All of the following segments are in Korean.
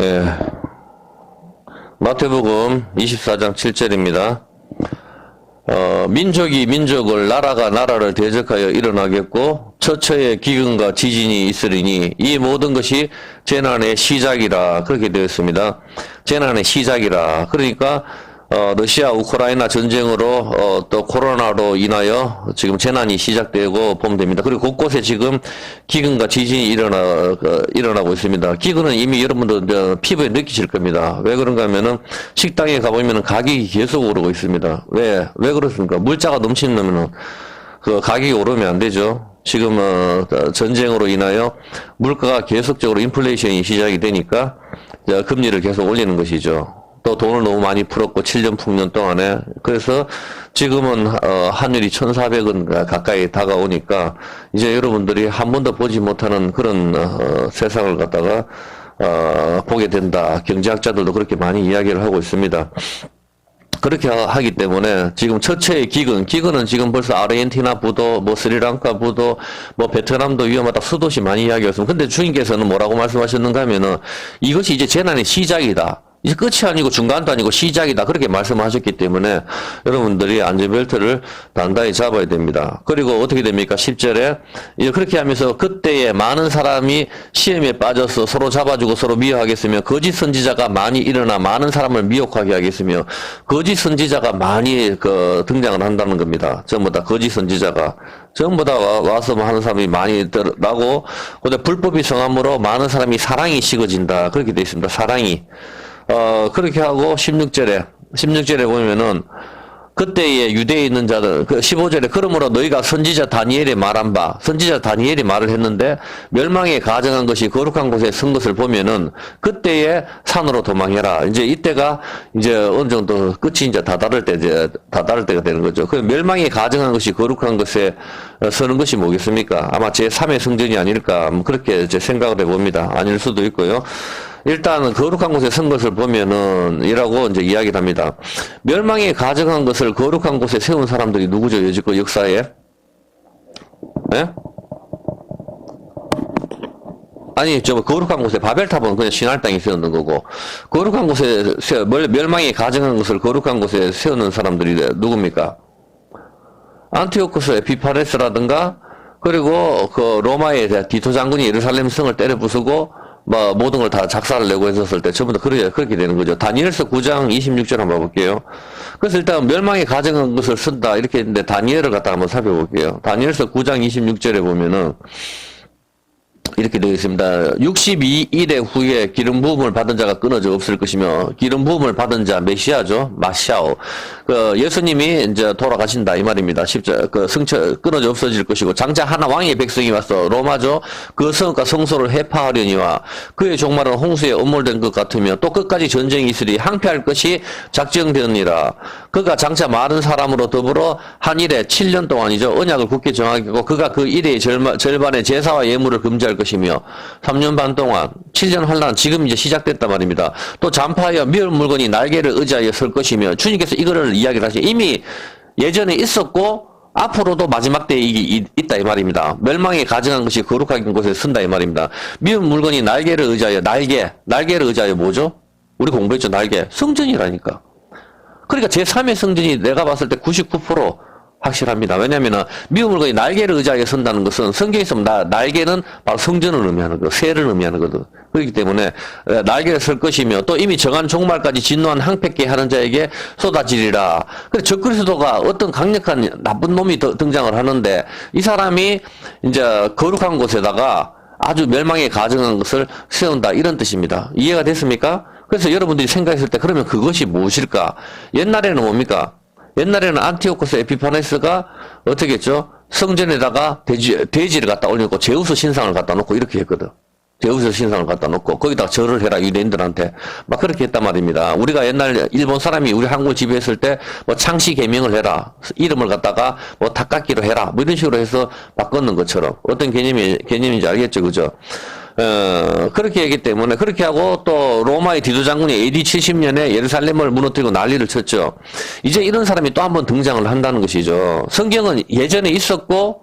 예, 마태복음 24장 7절입니다. 민족이 민족을, 나라가 나라를 대적하여 일어나겠고 처처에 기근과 지진이 있으리니 이 모든 것이 재난의 시작이라, 그렇게 되어 있습니다. 재난의 시작이라. 그러니까 러시아 우크라이나 전쟁으로 또 코로나로 인하여 지금 재난이 시작되고 보면 됩니다. 그리고 곳곳에 지금 기근과 지진이 일어나고 있습니다. 기근은 이미 여러분들 피부에 느끼실 겁니다. 왜 그런가 하면은 식당에 가보면 가격이 계속 오르고 있습니다. 왜 그렇습니까? 물자가 넘치면은 그 가격이 오르면 안 되죠. 지금 전쟁으로 인하여 물가가 계속적으로 인플레이션이 시작이 되니까 금리를 계속 올리는 것이죠. 또 돈을 너무 많이 풀었고 7년 풍년 동안에. 그래서 지금은 환율이 1,400원 가까이 다가오니까 이제 여러분들이 한 번도 보지 못하는 그런 세상을 갖다가 보게 된다. 경제학자들도 그렇게 많이 이야기를 하고 있습니다. 그렇게 하기 때문에 지금 처처의 기근은 지금 벌써 아르헨티나 부도, 뭐 스리랑카 부도, 뭐 베트남도 위험하다, 수도시 많이 이야기했습니다. 근데 주님께서는 뭐라고 말씀하셨는가 하면은 이것이 이제 재난의 시작이다. 이제 끝이 아니고 중간도 아니고 시작이다. 그렇게 말씀하셨기 때문에 여러분들이 안전벨트를 단단히 잡아야 됩니다. 그리고 어떻게 됩니까? 10절에 이제 그렇게 하면서 그때에 많은 사람이 시험에 빠져서 서로 잡아주고 서로 미워하겠으며 거짓 선지자가 많이 일어나 많은 사람을 미혹하게 하겠으며, 거짓 선지자가 많이 등장을 한다는 겁니다. 전부 다 거짓 선지자가 전부 다 와서 하는 사람이 많이 나고, 근데 불법이 성함으로 많은 사람이 사랑이 식어진다. 그렇게 되어 있습니다. 사랑이. 그렇게 하고 16절에 보면은 그때에 유대에 있는 자들, 15절에 그러므로 너희가 선지자 다니엘의 말한 바, 선지자 다니엘이 말을 했는데 멸망에 가정한 것이 거룩한 곳에 선 것을 보면은 그때에 산으로 도망해라. 이제 이때가 이제 어느 정도 끝이 이제 다다를 때가 되는 거죠. 그 멸망에 가정한 것이 거룩한 곳에 서는 것이 뭐겠습니까? 아마 제3의 성전이 아닐까, 그렇게 이제 생각을 해봅니다. 아닐 수도 있고요. 일단 거룩한 곳에 선 것을 보면은 이라고 이제 이야기를 합니다. 멸망에 가정한 것을 거룩한 곳에 세운 사람들이 누구죠? 여지껏 역사에? 예? 아니, 거룩한 곳에 바벨탑은 그냥 신할 땅에 세우는 거고, 거룩한 곳에 멸망에 가정한 것을 거룩한 곳에 세우는 사람들이 누굽니까? 안티오쿠스 에피파네스라든가, 그리고 그 로마의 디토 장군이 예루살렘 성을 때려 부수고 뭐 모든 걸 다 작사를 내고 했었을 때 전부 다 그렇게 되는 거죠. 다니엘서 9장 26절 한번 볼게요. 그래서 일단 멸망에 가정한 것을 쓴다 이렇게 했는데 다니엘을 갖다가 한번 살펴볼게요. 다니엘서 9장 26절에 보면은 이렇게 되어 있습니다. 62일의 후에 기름 부음을 받은 자가 끊어져 없을 것이며, 기름 부음을 받은 자 메시아죠. 마샤오. 예수님이 이제 돌아가신다 이 말입니다. 승처 끊어져 없어질 것이고, 장차 하나 왕의 백성이 와서 로마죠. 그 성과 성소를 해파하려니와 그의 종말은 홍수에 엄몰된 것 같으며 또 끝까지 전쟁이 있으리 항폐할 것이 작정되었니라. 그가 장차 많은 사람으로 더불어 한 일에 7년 동안이죠. 언약을 굳게 정하겠고 그가 그 일의 절반의 제사와 예물을 금지할 것이며 3년 반 동안 7년 환란 지금 이제 시작됐단 말입니다. 또 잔파하여 미울 물건이 날개를 의지하여 설 것이며, 주님께서 이거를 이야기를 하시죠. 이미 예전에 있었고 앞으로도 마지막 때에 있다 이 말입니다. 멸망에 가정한 것이 거룩한 곳에 쓴다 이 말입니다. 미운 물건이 날개를 의지하여, 날개를 의지하여 뭐죠? 우리 공부했죠. 날개. 성전이라니까. 그러니까 제3의 성전이 내가 봤을 때 99% 확실합니다. 왜냐면은 미운 물건이 날개를 의지하여 선다는 것은 성경에서 날개는 바로 성전을 의미하는 거, 세를 의미하는 거거든. 그렇기 때문에 날개를 쓸 것이며 또 이미 정한 종말까지 진노한 항폐케 하는 자에게 쏟아지리라. 그래서 적그리스도가 어떤 강력한 나쁜 놈이 등장을 하는데 이 사람이 이제 거룩한 곳에다가 아주 멸망에 가정한 것을 세운다 이런 뜻입니다. 이해가 됐습니까? 그래서 여러분들이 생각했을 때 그러면 그것이 무엇일까? 옛날에는 뭡니까? 옛날에는 안티오코스 에피파네스가 어떻게 했죠? 성전에다가 돼지를 갖다 올려놓고 제우스 신상을 갖다 놓고 이렇게 했거든. 제우스 신상을 갖다 놓고 거기다가 절을 해라 유대인들한테 막 그렇게 했단 말입니다. 우리가 옛날 일본 사람이 우리 한국을 지배했을 때 뭐 창씨 개명을 해라, 이름을 갖다가 뭐 닭깎기로 해라, 뭐 이런 식으로 해서 바꿨는 것처럼 어떤 개념인지 알겠죠, 그죠? 그렇게 하기 때문에 그렇게 하고 또 로마의 디도 장군이 AD 70년에 예루살렘을 무너뜨리고 난리를 쳤죠. 이제 이런 사람이 또 한 번 등장을 한다는 것이죠. 성경은 예전에 있었고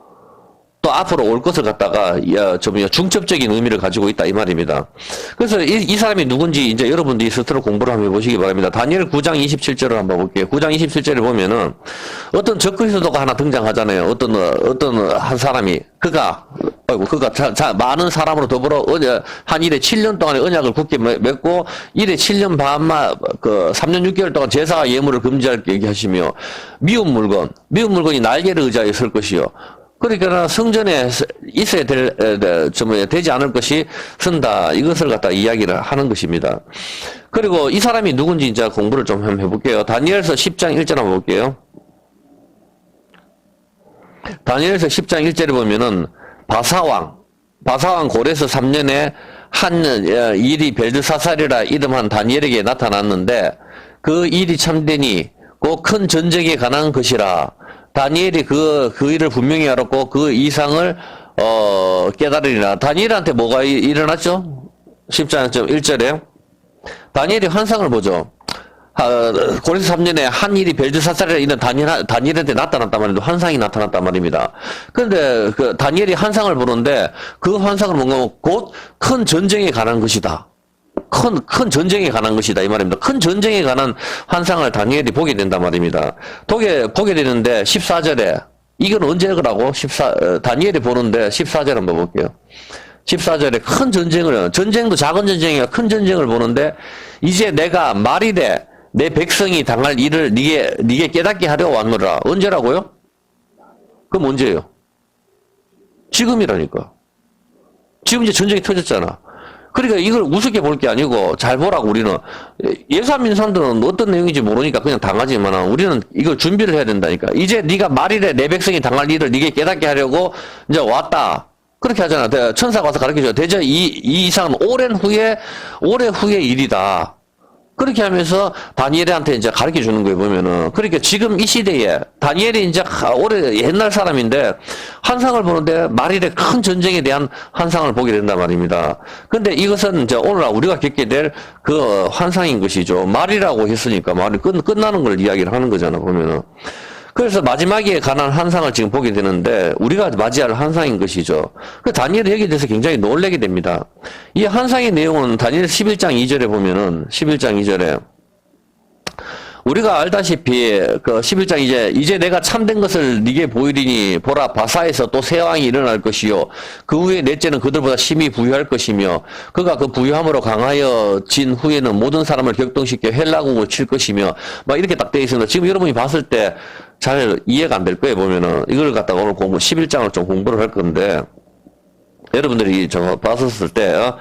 또 앞으로 올 것을 갖다가 좀 중첩적인 의미를 가지고 있다 이 말입니다. 그래서 이 사람이 누군지 이제 여러분들이 스스로 공부를 한번 해보시기 바랍니다. 다니엘 9장 27절을 한번 볼게요. 9장 27절을 보면은 어떤 적그리스도가 하나 등장하잖아요. 어떤 한 사람이 그가 많은 사람으로 더불어 한 일에 7년 동안의 언약을 굳게 맺고 일에 7년 반만 3년 6개월 동안 제사와 예물을 금지할 얘기하시며 미운 물건이 날개를 의지하여 설 것이요. 그러니까 성전에 있어야 되지 않을 것이 선다. 이것을 갖다 이야기를 하는 것입니다. 그리고 이 사람이 누군지 이제 공부를 좀 한번 해볼게요. 다니엘서 10장 1절 한번 볼게요. 다니엘서 10장 1절에 보면은 바사왕 고레스 3년에 한 일이 벨드사살이라 이름한 다니엘에게 나타났는데 그 일이 참되니 곧 큰 전쟁에 관한 것이라. 다니엘이 그 일을 분명히 알았고 그 이상을 깨달으리라. 다니엘한테 뭐가 일어났죠? 10장 1절에 다니엘이 환상을 보죠. 고레스 3년에 한 일이 벨드사살이라 이런 다니엘한테 나타났단 말입니다. 환상이 나타났단 말입니다. 그런데 그 다니엘이 환상을 보는데 그 환상을 뭔가 곧 큰 전쟁에 관한 것이다. 큰 전쟁에 관한 것이다 이 말입니다. 큰 전쟁에 관한 환상을 다니엘이 보게 된단 말입니다. 보게 되는데 14절에 이건 언제 그라고 다니엘이 보는데 14절 한번 볼게요. 14절에 큰 전쟁도 작은 전쟁이야 큰 전쟁을 보는데 이제 내가 말이래 내 백성이 당할 일을 네게 깨닫게 하려 왔노라. 언제라고요? 그럼 언제예요? 지금이라니까. 지금 이제 전쟁이 터졌잖아. 그러니까 이걸 우습게 볼 게 아니고 잘 보라고. 우리는 예수 안 믿는 사람들은 어떤 내용인지 모르니까 그냥 당하지만 우리는 이걸 준비를 해야 된다니까. 이제 네가 말이래 내 백성이 당할 일을 네게 깨닫게 하려고 이제 왔다. 그렇게 하잖아. 천사가 와서 가르쳐줘. 대저 이 이상은 오래 후의 일이다. 그렇게 하면서 다니엘한테 이제 가르쳐 주는 거예요, 보면은. 그러니까 지금 이 시대에 다니엘이 이제 옛날 사람인데 환상을 보는데 말일에 큰 전쟁에 대한 환상을 보게 된단 말입니다. 근데 이것은 이제 오늘 우리가 겪게 될 그 환상인 것이죠. 말이라고 했으니까 말이 끝나는 걸 이야기를 하는 거잖아, 보면은. 그래서 마지막에 관한 환상을 지금 보게 되는데 우리가 맞이할 환상인 것이죠. 그 다니엘이 여기에 대해서 굉장히 놀라게 됩니다. 이 환상의 내용은 다니엘 11장 2절에 보면은 11장 2절에 우리가 알다시피 그 11장 이제 내가 참된 것을 네게 보이리니 보라 바사에서 또 새 왕이 일어날 것이요 그 후에 넷째는 그들보다 심히 부유할 것이며 그가 그 부유함으로 강하여 진 후에는 모든 사람을 격동시켜 헬라국을 칠 것이며 막 이렇게 딱 되어 있습니다. 지금 여러분이 봤을 때 잘 이해가 안 될 거예요. 보면은 이걸 갖다가 오늘 11장을 좀 공부를 할 건데 여러분들이 봤었을 때,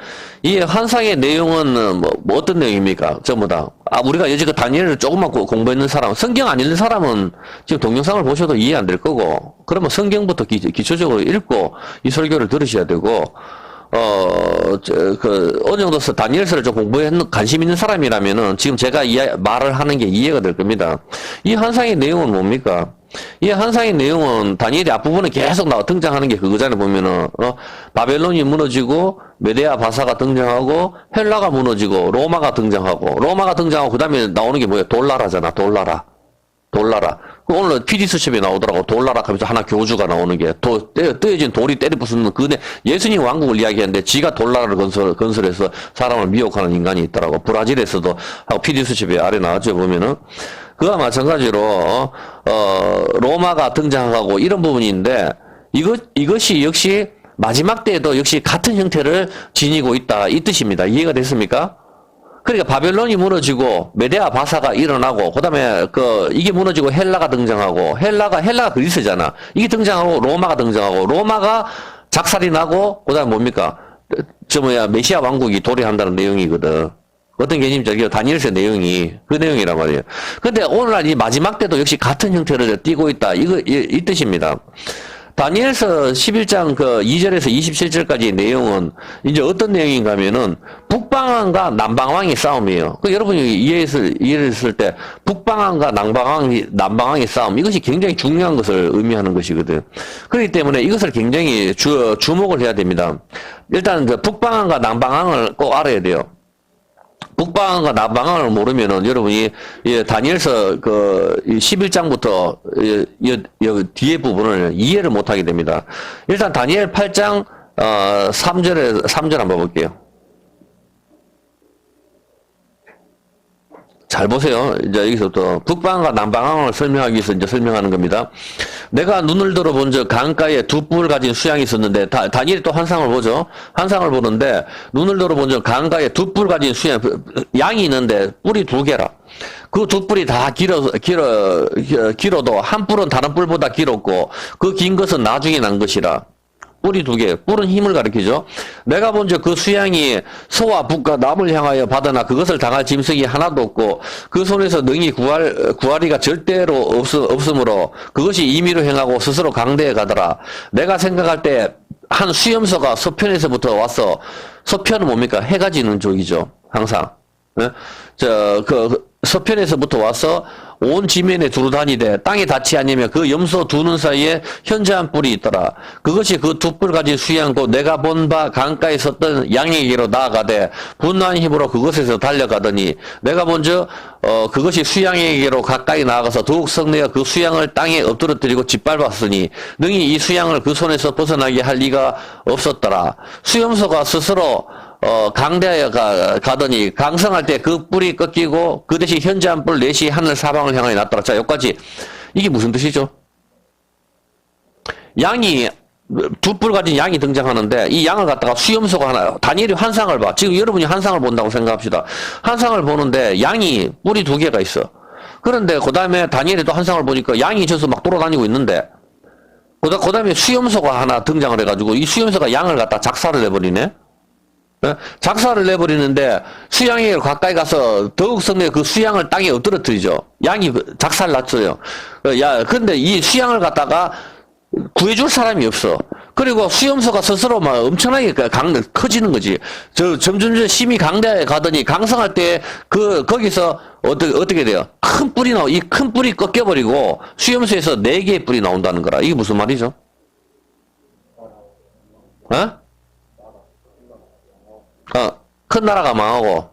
이 환상의 내용은 뭐 어떤 내용입니까? 전부 다. 우리가 여지껏 다니엘을 조금만 공부했는 사람, 성경 안 읽는 사람은 지금 동영상을 보셔도 이해 안 될 거고, 그러면 성경부터 기초적으로 읽고 이 설교를 들으셔야 되고, 어느 정도 다니엘서를 좀 관심 있는 사람이라면은 지금 제가 말을 하는 게 이해가 될 겁니다. 이 환상의 내용은 뭡니까? 이 환상의 내용은 다니엘이 앞부분에 계속 등장하는 게 그거잖아요. 보면은 바벨론이 무너지고 메데아 바사가 등장하고 헬라가 무너지고 로마가 등장하고 그다음에 나오는 게 뭐예요? 돌나라잖아. 돌나라. 오늘 PD 수첩에 나오더라고. 돌나라 하면서 하나 교주가 나오는 게 뜨여진 돌이 때려부수는 예수님 왕국을 이야기하는데 지가 돌나라를 건설해서 사람을 미혹하는 인간이 있더라고. 브라질에서도 하고 PD 수첩에 아래 나왔죠. 보면은 그와 마찬가지로 로마가 등장하고 이런 부분인데 이것이 역시 마지막 때에도 역시 같은 형태를 지니고 있다 이 뜻입니다. 이해가 됐습니까? 그러니까 바벨론이 무너지고 메데아 바사가 일어나고 그다음에 이게 무너지고 헬라가 등장하고 헬라가 그리스잖아. 이게 등장하고 로마가 등장하고 로마가 작살이 나고 그다음에 뭡니까? 메시아 왕국이 도래한다는 내용이거든. 어떤 개념이죠? 다니엘서 내용이 그 내용이란 말이에요. 근데 오늘날 이 마지막 때도 역시 같은 형태를 띠고 있다. 이 뜻입니다. 다니엘서 11장 2절에서 27절까지의 내용은 이제 어떤 내용인가 하면은 북방왕과 남방왕의 싸움이에요. 여러분이 이해했을 때 북방왕과 남방왕의 싸움 이것이 굉장히 중요한 것을 의미하는 것이거든. 그렇기 때문에 이것을 굉장히 주목을 해야 됩니다. 일단 북방왕과 남방왕을 꼭 알아야 돼요. 북방과 남방을 모르면은 여러분이 이 다니엘서 이 11장부터 이 뒤에 부분을 이해를 못 하게 됩니다. 일단 다니엘 8장 3절 한번 볼게요. 잘 보세요. 이제 여기서부터 북방과 남방을 설명하기 위해서 이제 설명하는 겁니다. 내가 눈을 들어본 적 강가에 두 뿔 가진 수양이 있었는데, 다니엘이 또 환상을 보죠. 환상을 보는데, 눈을 들어본 적 강가에 두 뿔 가진 수양, 양이 있는데, 뿔이 두 개라. 그 두 뿔이 다 길어도 한 뿔은 다른 뿔보다 길었고, 그 긴 것은 나중에 난 것이라. 뿔이 두 개. 뿔은 힘을 가리키죠. 내가 본 적 그 수양이 서와 북과 남을 향하여 받으나 그것을 당할 짐승이 하나도 없고 그 손에서 능히 구하리가 절대로 없으므로 그것이 임의로 행하고 스스로 강대에 가더라. 내가 생각할 때 한 수염소가 서편에서부터 와서, 서편은 뭡니까? 해가 지는 쪽이죠. 항상. 네? 서편에서부터 와서 온 지면에 두루 다니되 땅에 닿지 않으면 그 염소 두 눈 사이에 현저한 뿔이 있더라. 그것이 그 두 뿔 가진 수양고 내가 본 바 강가에 섰던 양에게로 나아가되 분노한 힘으로 그것에서 달려가더니 내가 먼저 그것이 수양에게로 가까이 나아가서 더욱 성내어 그 수양을 땅에 엎드러뜨리고 짓밟았으니 능히 이 수양을 그 손에서 벗어나게 할 리가 없었더라. 수염소가 스스로 강대하여 가더니 강성할 때 그 뿔이 꺾이고 그 대신 현저한 뿔 넷이 하늘 사방을 향하여 났더라. 자, 여기까지. 이게 무슨 뜻이죠? 양이, 두 뿔 가진 양이 등장하는데 이 양을 갖다가 수염소가 하나, 다니엘이 환상을 봐. 지금 여러분이 환상을 본다고 생각합시다. 환상을 보는데 양이 뿔이 두 개가 있어. 그런데 그 다음에 다니엘이 또 환상을 보니까 양이 저서 막 돌아다니고 있는데 그 다음에 수염소가 하나 등장을 해가지고 이 수염소가 양을 갖다 작살을 내버리네? 작살을 내버리는데 수양에 가까이 가서 더욱 성내 그 수양을 땅에 엎드러뜨리죠. 양이 작살 났어요. 근데 이 수양을 갖다가 구해줄 사람이 없어. 그리고 수염소가 스스로 막 엄청나게 커지는 거지. 점점 심히 강대에 가더니 강성할 때 거기서 어떻게 돼요? 큰 뿔이 이 큰 뿔이 꺾여버리고 수염소에서 4개의 뿔이 나온다는 거라. 이게 무슨 말이죠? 큰 나라가 망하고.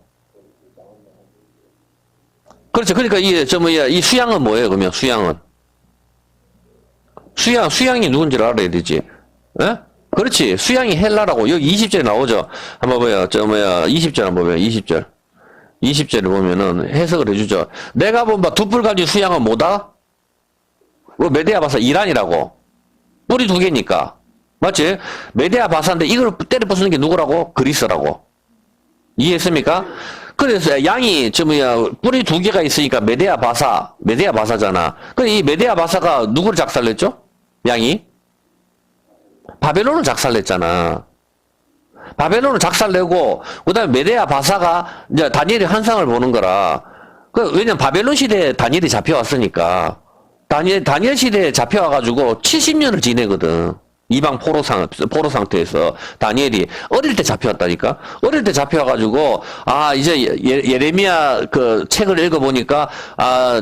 그렇죠. 그러니까 이 수양은 뭐예요, 그러면, 수양은? 수양이 누군지를 알아야 되지. 예? 그렇지. 수양이 헬라라고. 여기 20절에 나오죠. 한번 봐요. 20절 한번 봐요. 20절. 20절에 보면은 해석을 해주죠. 내가 본 바 두 뿔 가진 수양은 뭐다? 메데아 바사 이란이라고. 뿔이 두 개니까. 맞지? 메데아 바사인데 이걸 때려 부수는 게 누구라고? 그리스라고. 이해했습니까? 그래서 양이 뿔이 두 개가 있으니까 메데아 바사잖아. 이 메데아 바사가 누구를 작살냈죠? 양이? 바벨론을 작살냈잖아. 바벨론을 작살내고 그다음에 메데아 바사가 이제 다니엘이 환상을 보는 거라. 왜냐면 바벨론 시대에 다니엘이 잡혀왔으니까. 다니엘 시대에 잡혀와가지고 70년을 지내거든. 이방 포로 상태에서 다니엘이 어릴 때 잡혀왔다니까. 어릴 때 잡혀와가지고 이제 예레미야 그 책을 읽어보니까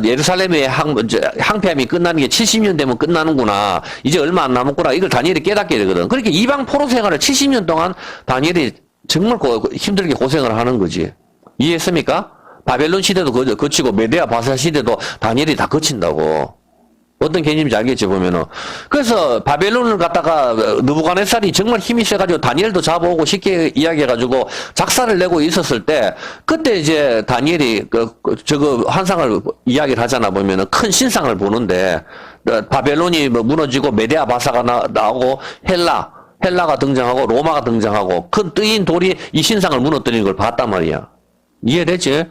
예루살렘의 항폐함이 끝나는 게 70년 되면 끝나는구나. 이제 얼마 안 남았구나. 이걸 다니엘이 깨닫게 되거든. 그러니까 이방 포로 생활을 70년 동안 다니엘이 정말 힘들게 고생을 하는 거지. 이해했습니까? 바벨론 시대도 거치고 메데아 바사 시대도 다니엘이 다 거친다고. 어떤 개념인지 알겠지, 보면은. 그래서 바벨론을 갖다가 느부갓네살이 정말 힘이 세가지고 다니엘도 잡아오고 쉽게 이야기해가지고 작사를 내고 있었을 때, 그때 이제 다니엘이 저거 환상을 이야기를 하잖아, 보면은. 큰 신상을 보는데, 바벨론이 무너지고 메데아 바사가 나오고 헬라가 등장하고 로마가 등장하고 큰 뜨인 돌이 이 신상을 무너뜨리는 걸 봤단 말이야. 이해되지?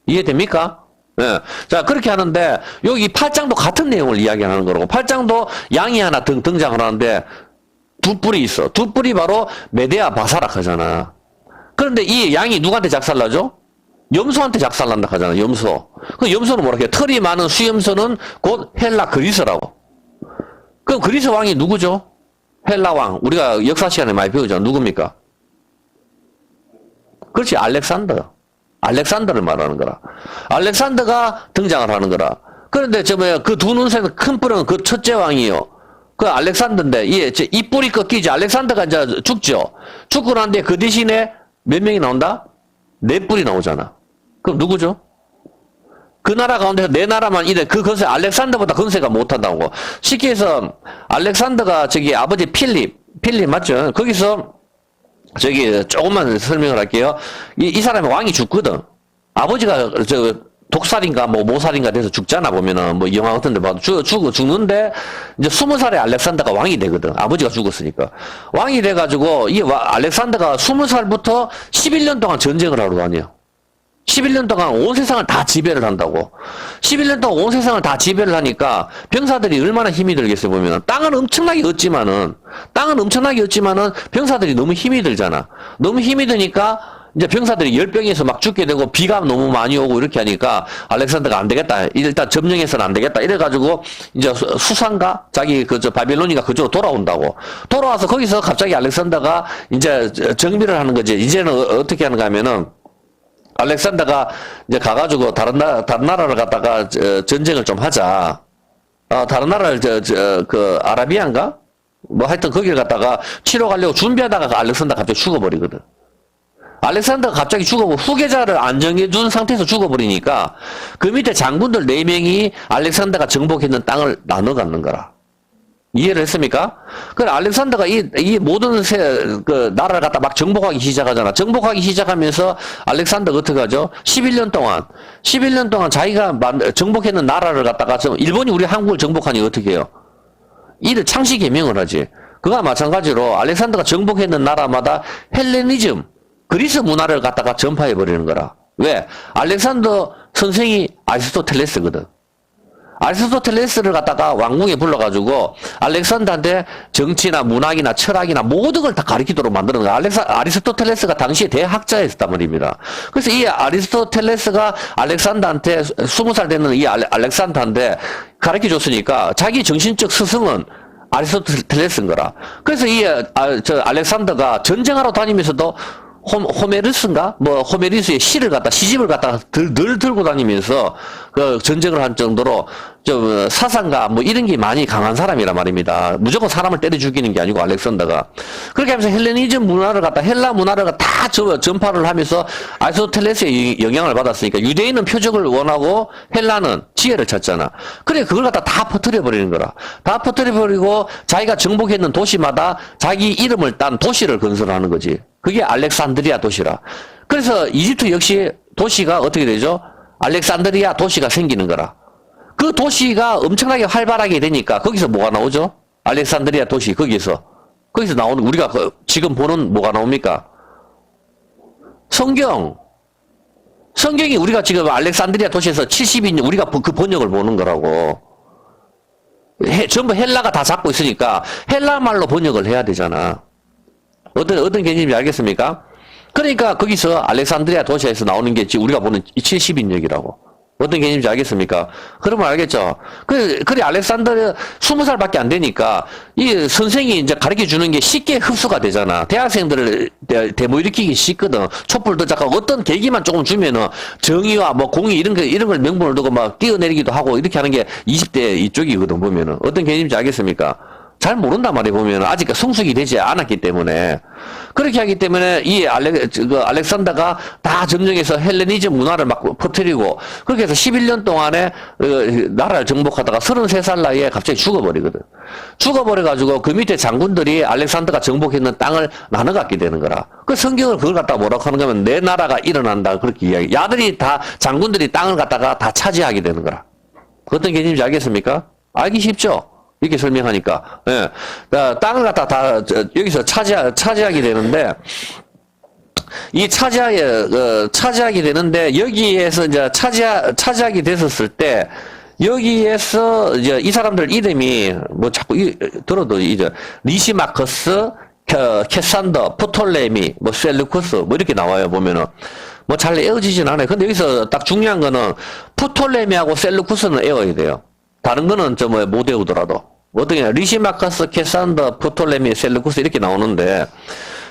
이해됩니까? 예. 자, 그렇게 하는데, 여기 8장도 같은 내용을 이야기하는 거라고. 8장도 양이 하나 등장을 하는데, 두 뿔이 있어. 두 뿔이 바로 메데아 바사락 하잖아. 그런데 이 양이 누구한테 작살나죠? 염소한테 작살난다 하잖아, 염소. 그 염소는 뭐라 해? 털이 많은 수염소는 곧 헬라 그리스라고. 그럼 그리스 왕이 누구죠? 헬라 왕. 우리가 역사 시간에 많이 배우잖아. 누굽니까? 그렇지, 알렉산더를 말하는 거라. 알렉산더가 등장을 하는 거라. 그런데 그 두 눈새는 큰 뿔은 그 첫째 왕이요. 그 알렉산더인데, 이 뿔이 꺾이지. 알렉산더가 이제 죽죠. 죽고 난 뒤에 그 대신에 몇 명이 나온다? 네 뿔이 나오잖아. 그럼 누구죠? 그 나라 가운데서 내 나라만 이래. 그 건세, 알렉산더보다 건세가 못한다고. 쉽게 해서, 알렉산더가 저기 아버지 필립 맞죠? 거기서, 저기, 조금만 설명을 할게요. 이 사람이 왕이 죽거든. 아버지가, 독살인가, 뭐, 모살인가 돼서 죽잖아, 보면은. 뭐, 영화 같은 데 봐도 죽는데, 이제 20살에 알렉산더가 왕이 되거든. 아버지가 죽었으니까. 왕이 돼가지고, 알렉산더가 20살부터 11년 동안 전쟁을 하러 다녀. 11년 동안 온 세상을 다 지배를 한다고. 11년 동안 온 세상을 다 지배를 하니까 병사들이 얼마나 힘이 들겠어요, 보면은. 땅은 엄청나게 얻지만은 병사들이 너무 힘이 들잖아. 너무 힘이 드니까 이제 병사들이 열병에서 막 죽게 되고 비가 너무 많이 오고 이렇게 하니까 알렉산더가 안 되겠다. 일단 점령해서는 안 되겠다. 이래가지고 이제 수상가? 자기 바빌로니가 그쪽으로 돌아온다고. 돌아와서 거기서 갑자기 알렉산더가 이제 정비를 하는 거지. 이제는 어떻게 하는가 하면은 알렉산더가 이제 가가지고 다른 나라를 갖다가 전쟁을 좀 하자. 다른 나라를 아라비안가? 뭐 하여튼 거기를 갖다가 치러 가려고 준비하다가 알렉산더가 갑자기 죽어버리거든. 알렉산더가 갑자기 죽어버리고 후계자를 안 정해준 상태에서 죽어버리니까 그 밑에 장군들 4명이 알렉산더가 정복했는 땅을 나눠 갖는 거라. 이해를 했습니까? 그래, 알렉산더가 이 모든 나라를 갖다 막 정복하기 시작하잖아. 정복하기 시작하면서 알렉산더가 어떻게 하죠? 11년 동안 자기가 정복했는 나라를 갖다가, 일본이 우리 한국을 정복하니 어떻게 해요? 이를 창시 개명을 하지. 그와 마찬가지로 알렉산더가 정복했는 나라마다 헬레니즘, 그리스 문화를 갖다가 전파해버리는 거라. 왜? 알렉산더 선생이 아리스토텔레스거든. 아리스토텔레스를 갖다가 왕궁에 불러가지고 알렉산더한테 정치나 문학이나 철학이나 모든 걸 다 가르치도록 만드는 거야. 아리스토텔레스가 당시에 대학자였단 말입니다. 그래서 이 아리스토텔레스가 알렉산더한테 20살 되는 이 알렉산더한테 가르쳐줬으니까 자기 정신적 스승은 아리스토텔레스인 거라. 그래서 알렉산더가 전쟁하러 다니면서도 호메르스인가? 호메리스의 시집을 갖다 늘 들고 다니면서, 전쟁을 한 정도로, 사상가, 이런 게 많이 강한 사람이란 말입니다. 무조건 사람을 때려 죽이는 게 아니고, 알렉산더가. 그렇게 하면서 헬레니즘 문화를 헬라 문화를 다 전파를 하면서, 아리스토텔레스의 영향을 받았으니까, 유대인은 표적을 원하고, 헬라는 지혜를 찾잖아. 그래, 그걸 갖다 다 퍼뜨려버리는 거라. 다 퍼뜨려버리고, 자기가 정복했는 도시마다 자기 이름을 딴 도시를 건설하는 거지. 그게 알렉산드리아 도시라. 그래서 이집트 역시 도시가 어떻게 되죠? 알렉산드리아 도시가 생기는 거라. 그 도시가 엄청나게 활발하게 되니까 거기서 뭐가 나오죠? 알렉산드리아 도시 거기서 나오는 우리가 지금 보는 뭐가 나옵니까? 성경이 우리가 지금 알렉산드리아 도시에서 70인 우리가 그 번역을 보는 거라고. 전부 헬라가 다 잡고 있으니까 헬라 말로 번역을 해야 되잖아. 어떤 개념인지 알겠습니까? 그러니까 거기서 알렉산드리아 도시에서 나오는 게 우리가 보는 70인역이라고. 어떤 개념인지 알겠습니까? 그러면 알겠죠? 그래, 알렉산더 20살밖에 안 되니까, 이 선생이 이제 가르쳐 주는 게 쉽게 흡수가 되잖아. 대학생들을 대모일으키기 쉽거든. 촛불도 잠깐 어떤 계기만 조금 주면은, 정의와 공의 이런 걸 명분을 두고 막 뛰어내리기도 하고, 이렇게 하는 게 20대 이쪽이거든, 보면은. 어떤 개념인지 알겠습니까? 잘 모른단 말이에요, 보면. 아직 성숙이 되지 않았기 때문에. 그렇게 하기 때문에 이 알렉산더가 다 점령해서 헬레니즘 문화를 막 퍼뜨리고, 그렇게 해서 11년 동안에 나라를 정복하다가 33살 나이에 갑자기 죽어버리거든. 죽어버려가지고 그 밑에 장군들이 알렉산더가 정복했는 땅을 나눠 갖게 되는 거라. 그 성경을 그걸 갖다가 뭐라고 하는가 하면 내 나라가 일어난다. 그렇게 이야기. 장군들이 땅을 갖다가 다 차지하게 되는 거라. 어떤 개념인지 알겠습니까? 알기 쉽죠? 이렇게 설명하니까. 예. 땅을 갖다 다, 여기서 차지하게 되는데, 이 차지하게 되는데, 여기에서 이제 차지하게 됐었을 때, 여기에서 이제 이 사람들 이름이, 자꾸 들어도 이제, 리시마커스, 캐산더, 프톨레미, 셀루쿠스, 이렇게 나와요, 보면은. 잘 에어지진 않아요. 근데 여기서 딱 중요한 거는, 프톨레미하고 셀루쿠스는 에어야 돼요. 다른 거는 못 외우더라도. 어떻게, 리시마커스, 캐산더, 프톨레미, 셀루쿠스 이렇게 나오는데,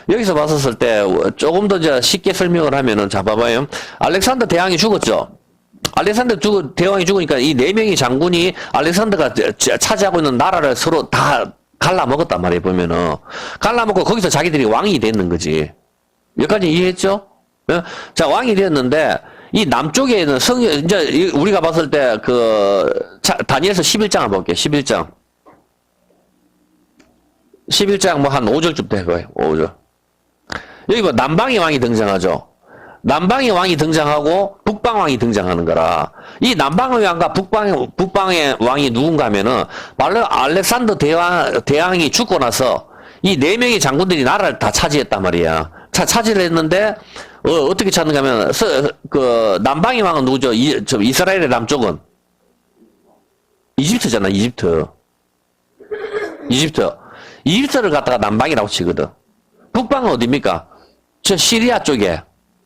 여기서 봤었을 때, 조금 더 쉽게 설명을 하면은, 자, 봐봐요. 알렉산더 대왕이 죽었죠? 알렉산더 대왕이 죽으니까 이 4명의 장군이 알렉산더가 차지하고 있는 나라를 서로 다 갈라먹었단 말이에요, 보면은. 갈라먹고 거기서 자기들이 왕이 됐는 거지. 여기까지 이해했죠? 예? 자, 왕이 되었는데, 이 남쪽에는 이제 우리가 봤을 때, 다니엘서 11장을 볼게요. 11장. 11장 뭐 한 5절쯤 돼, 거예요. 5절. 여기 뭐 남방의 왕이 등장하죠. 남방의 왕이 등장하고 북방왕이 등장하는 거라. 이 남방의 왕과 북방의 왕이 누군가 하면은, 알렉산더 대왕이 죽고 나서 이 네 명의 장군들이 나라를 다 차지했단 말이야. 차지를 했는데, 어떻게 찾는가 하면, 남방의 왕은 누구죠? 이스라엘의 남쪽은? 이집트잖아, 이집트. 이집트를 갖다가 남방이라고 치거든. 북방은 어디입니까? 저 시리아 쪽에.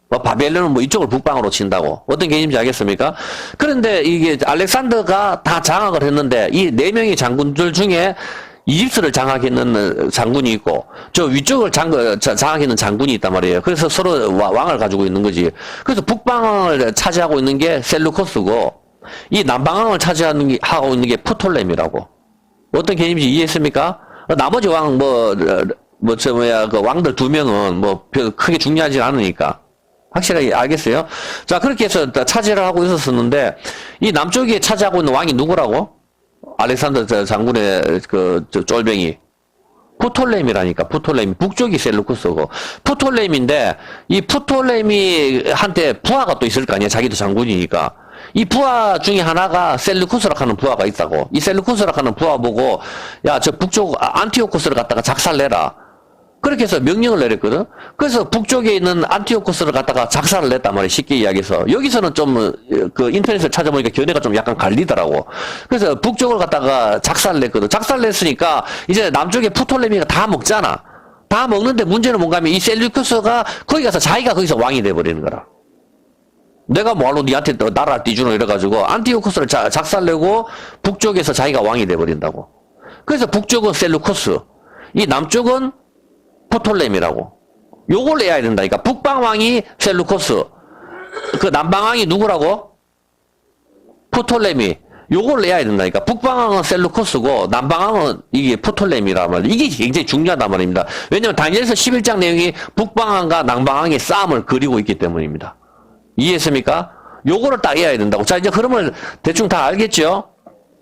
뭐 바벨론은 뭐 이쪽을 북방으로 친다고. 어떤 개념인지 알겠습니까? 그런데 이게 알렉산더가 다 장악을 했는데 이 네 명의 장군들 중에 이집트를 장악했는 장군이 있고 저 위쪽을 장악했는 장군이 있단 말이에요. 그래서 서로 왕을 가지고 있는 거지. 그래서 북방을 차지하고 있는 게 셀루코스고 이 남방을 차지하고 있는 게 프톨레미라고. 어떤 개념인지 이해했습니까? 나머지 왕 그 왕들 두 명은 뭐 별 크게 중요하지 않으니까. 확실하게 알겠어요? 자, 그렇게 해서 차지를 하고 있었는데, 이 남쪽에 차지하고 있는 왕이 누구라고? 알렉산더 장군의 쫄병이. 프톨레미라니까, 프톨레미. 북쪽이 셀루쿠스고. 프톨레미인데, 이 프톨레미한테 부하가 또 있을 거 아니야? 자기도 장군이니까. 이 부하 중에 하나가 셀루쿠스라 하는 부하가 있다고. 이 셀루쿠스라 하는 부하 보고, 야, 저 북쪽 안티오코스를 갖다가 작살내라. 그렇게 해서 명령을 내렸거든. 그래서 북쪽에 있는 안티오코스를 갖다가 작살을 냈단 말이야. 쉽게 이야기해서. 여기서는 좀 인터넷을 찾아보니까 견해가 좀 약간 갈리더라고. 그래서 북쪽을 갖다가 작살을 냈거든. 작살을 냈으니까 이제 남쪽에 프톨레미가 다 먹잖아. 다 먹는데 문제는 뭔가 하면 이 셀루쿠스가 거기 가서 자기가 거기서 왕이 돼버리는 거라. 내가 뭐하러 니한테 나라 띠주노 이래가지고 안티오코스를 작살내고 북쪽에서 자기가 왕이 돼버린다고. 그래서 북쪽은 셀루코스, 이 남쪽은 프톨레미라고. 요걸 내야 된다니까. 북방왕이 셀루코스, 그 남방왕이 누구라고? 프톨레미. 요걸 내야 된다니까. 북방왕은 셀루코스고 남방왕은 이게 프톨레미란 말이야. 이게 굉장히 중요하단 말입니다. 왜냐면 다니엘서 11장 내용이 북방왕과 남방왕의 싸움을 그리고 있기 때문입니다. 이해했습니까? 요거를 딱 해야 된다고. 자, 이제 흐름을 대충 다 알겠죠?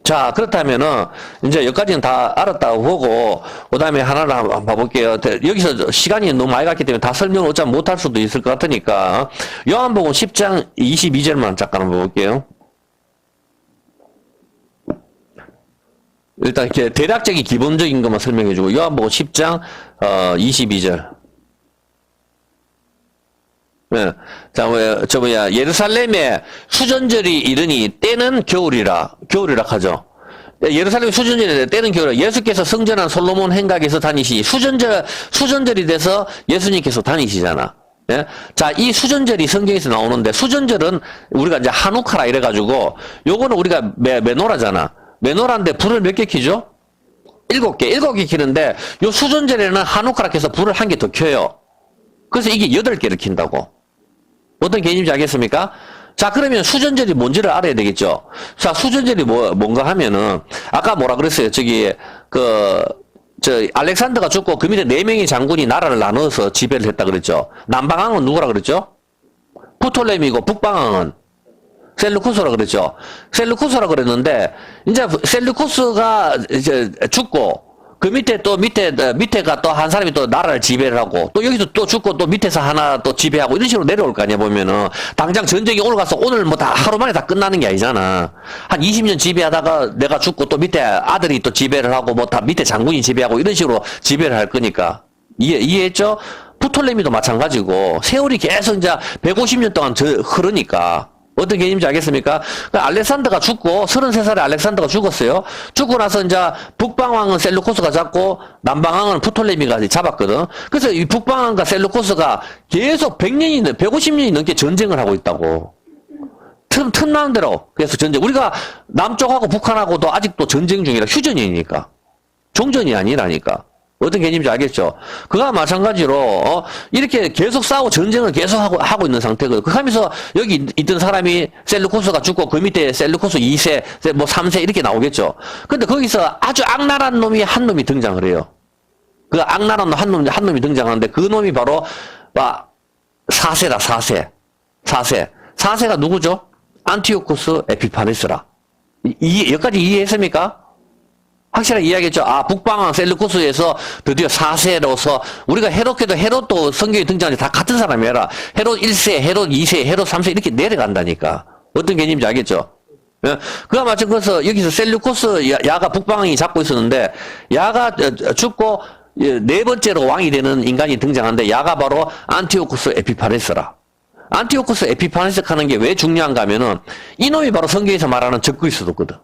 자, 그렇다면은, 이제 여기까지는 다 알았다고 보고, 그 다음에 하나를 한번 봐볼게요. 여기서 시간이 너무 많이 갔기 때문에 다 설명을 어차피 못할 수도 있을 것 같으니까, 요한복음 10장 22절만 잠깐 한번 볼게요. 일단, 이렇게 대략적인 기본적인 것만 설명해주고, 요한복음 10장, 22절. 네. 자, 예루살렘에 수전절이 이르니 때는 겨울이라 하죠. 예루살렘 수전절이 때는 겨울이라. 예수께서 성전한 솔로몬 행각에서 다니시. 수전절이 돼서 예수님께서 다니시잖아. 예? 자, 이 수전절이 성경에서 나오는데, 수전절은 우리가 이제 한우카라 이래가지고, 요거는 우리가 메노라잖아. 메노라인데 불을 몇 개 켜죠? 7개. 7개 켜는데, 요 수전절에는 한우카라 켜서 불을 한 개 더 켜요. 그래서 이게 8개를 킨다고. 어떤 개념인지 알겠습니까? 자, 그러면 수전절이 뭔지를 알아야 되겠죠? 자, 수전절이 뭔가 하면은, 아까 뭐라 그랬어요? 알렉산더가 죽고 그 밑에 4명의 장군이 나라를 나눠서 지배를 했다 그랬죠? 남방왕은 누구라 그랬죠? 프톨레미고, 북방왕은 셀루쿠스라 그랬죠? 셀루쿠스라 그랬는데, 이제 셀루쿠스가 이제 죽고, 그 밑에가 또 한 사람이 또 나라를 지배를 하고, 또 여기서 또 죽고, 또 밑에서 하나 또 지배하고, 이런 식으로 내려올 거 아니야, 보면은. 당장 전쟁이 오늘 가서 오늘 뭐 다 하루 만에 다 끝나는 게 아니잖아. 한 20년 지배하다가 내가 죽고, 또 밑에 아들이 또 지배를 하고, 뭐 다 밑에 장군이 지배하고, 이런 식으로 지배를 할 거니까. 이해했죠? 프톨레미도 마찬가지고, 세월이 계속 이제 150년 동안 흐르니까. 어떤 개념인지 알겠습니까? 알렉산더가 죽고, 33살에 알렉산더가 죽었어요. 죽고 나서 이제 북방왕은 셀루코스가 잡고, 남방왕은 프톨레미가 잡았거든. 그래서 이 북방왕과 셀루코스가 계속 150년이 넘게 전쟁을 하고 있다고. 틈나는 대로. 그래서 우리가 남쪽하고 북한하고도 아직도 전쟁 중이라 휴전이니까. 종전이 아니라니까. 어떤 개념인지 알겠죠? 그와 마찬가지로 이렇게 계속 싸우고 전쟁을 계속 하고 있는 상태거든. 그 하면서 여기 있던 사람이 셀루코스가 죽고 그 밑에 셀루코스 2세, 뭐 3세 이렇게 나오겠죠. 근데 거기서 아주 악랄한 놈이 한 놈이 등장을 해요. 그 악랄한 한 놈이 등장하는데 그 놈이 바로 4세다, 4세. 4세. 4세가 누구죠? 안티오코스 에피파네스라. 여기까지 이해했습니까? 확실하게 이해하겠죠? 아, 북방왕 셀루코스에서 드디어 4세로서, 우리가 헤롯께도 헤롯도 성경에 등장하지 다 같은 사람이라, 헤롯 1세, 헤롯 2세, 헤롯 3세 이렇게 내려간다니까. 어떤 개념인지 알겠죠? 예? 그와 마찬가지로 여기서 셀루코스 야가 북방왕이 잡고 있었는데, 야가 죽고, 네 번째로 왕이 되는 인간이 등장하는데, 야가 바로 안티오코스 에피파네스라. 안티오코스 에피파네스 하는 게 왜 중요한가 하면은, 이놈이 바로 성경에서 말하는 적그리스도거든.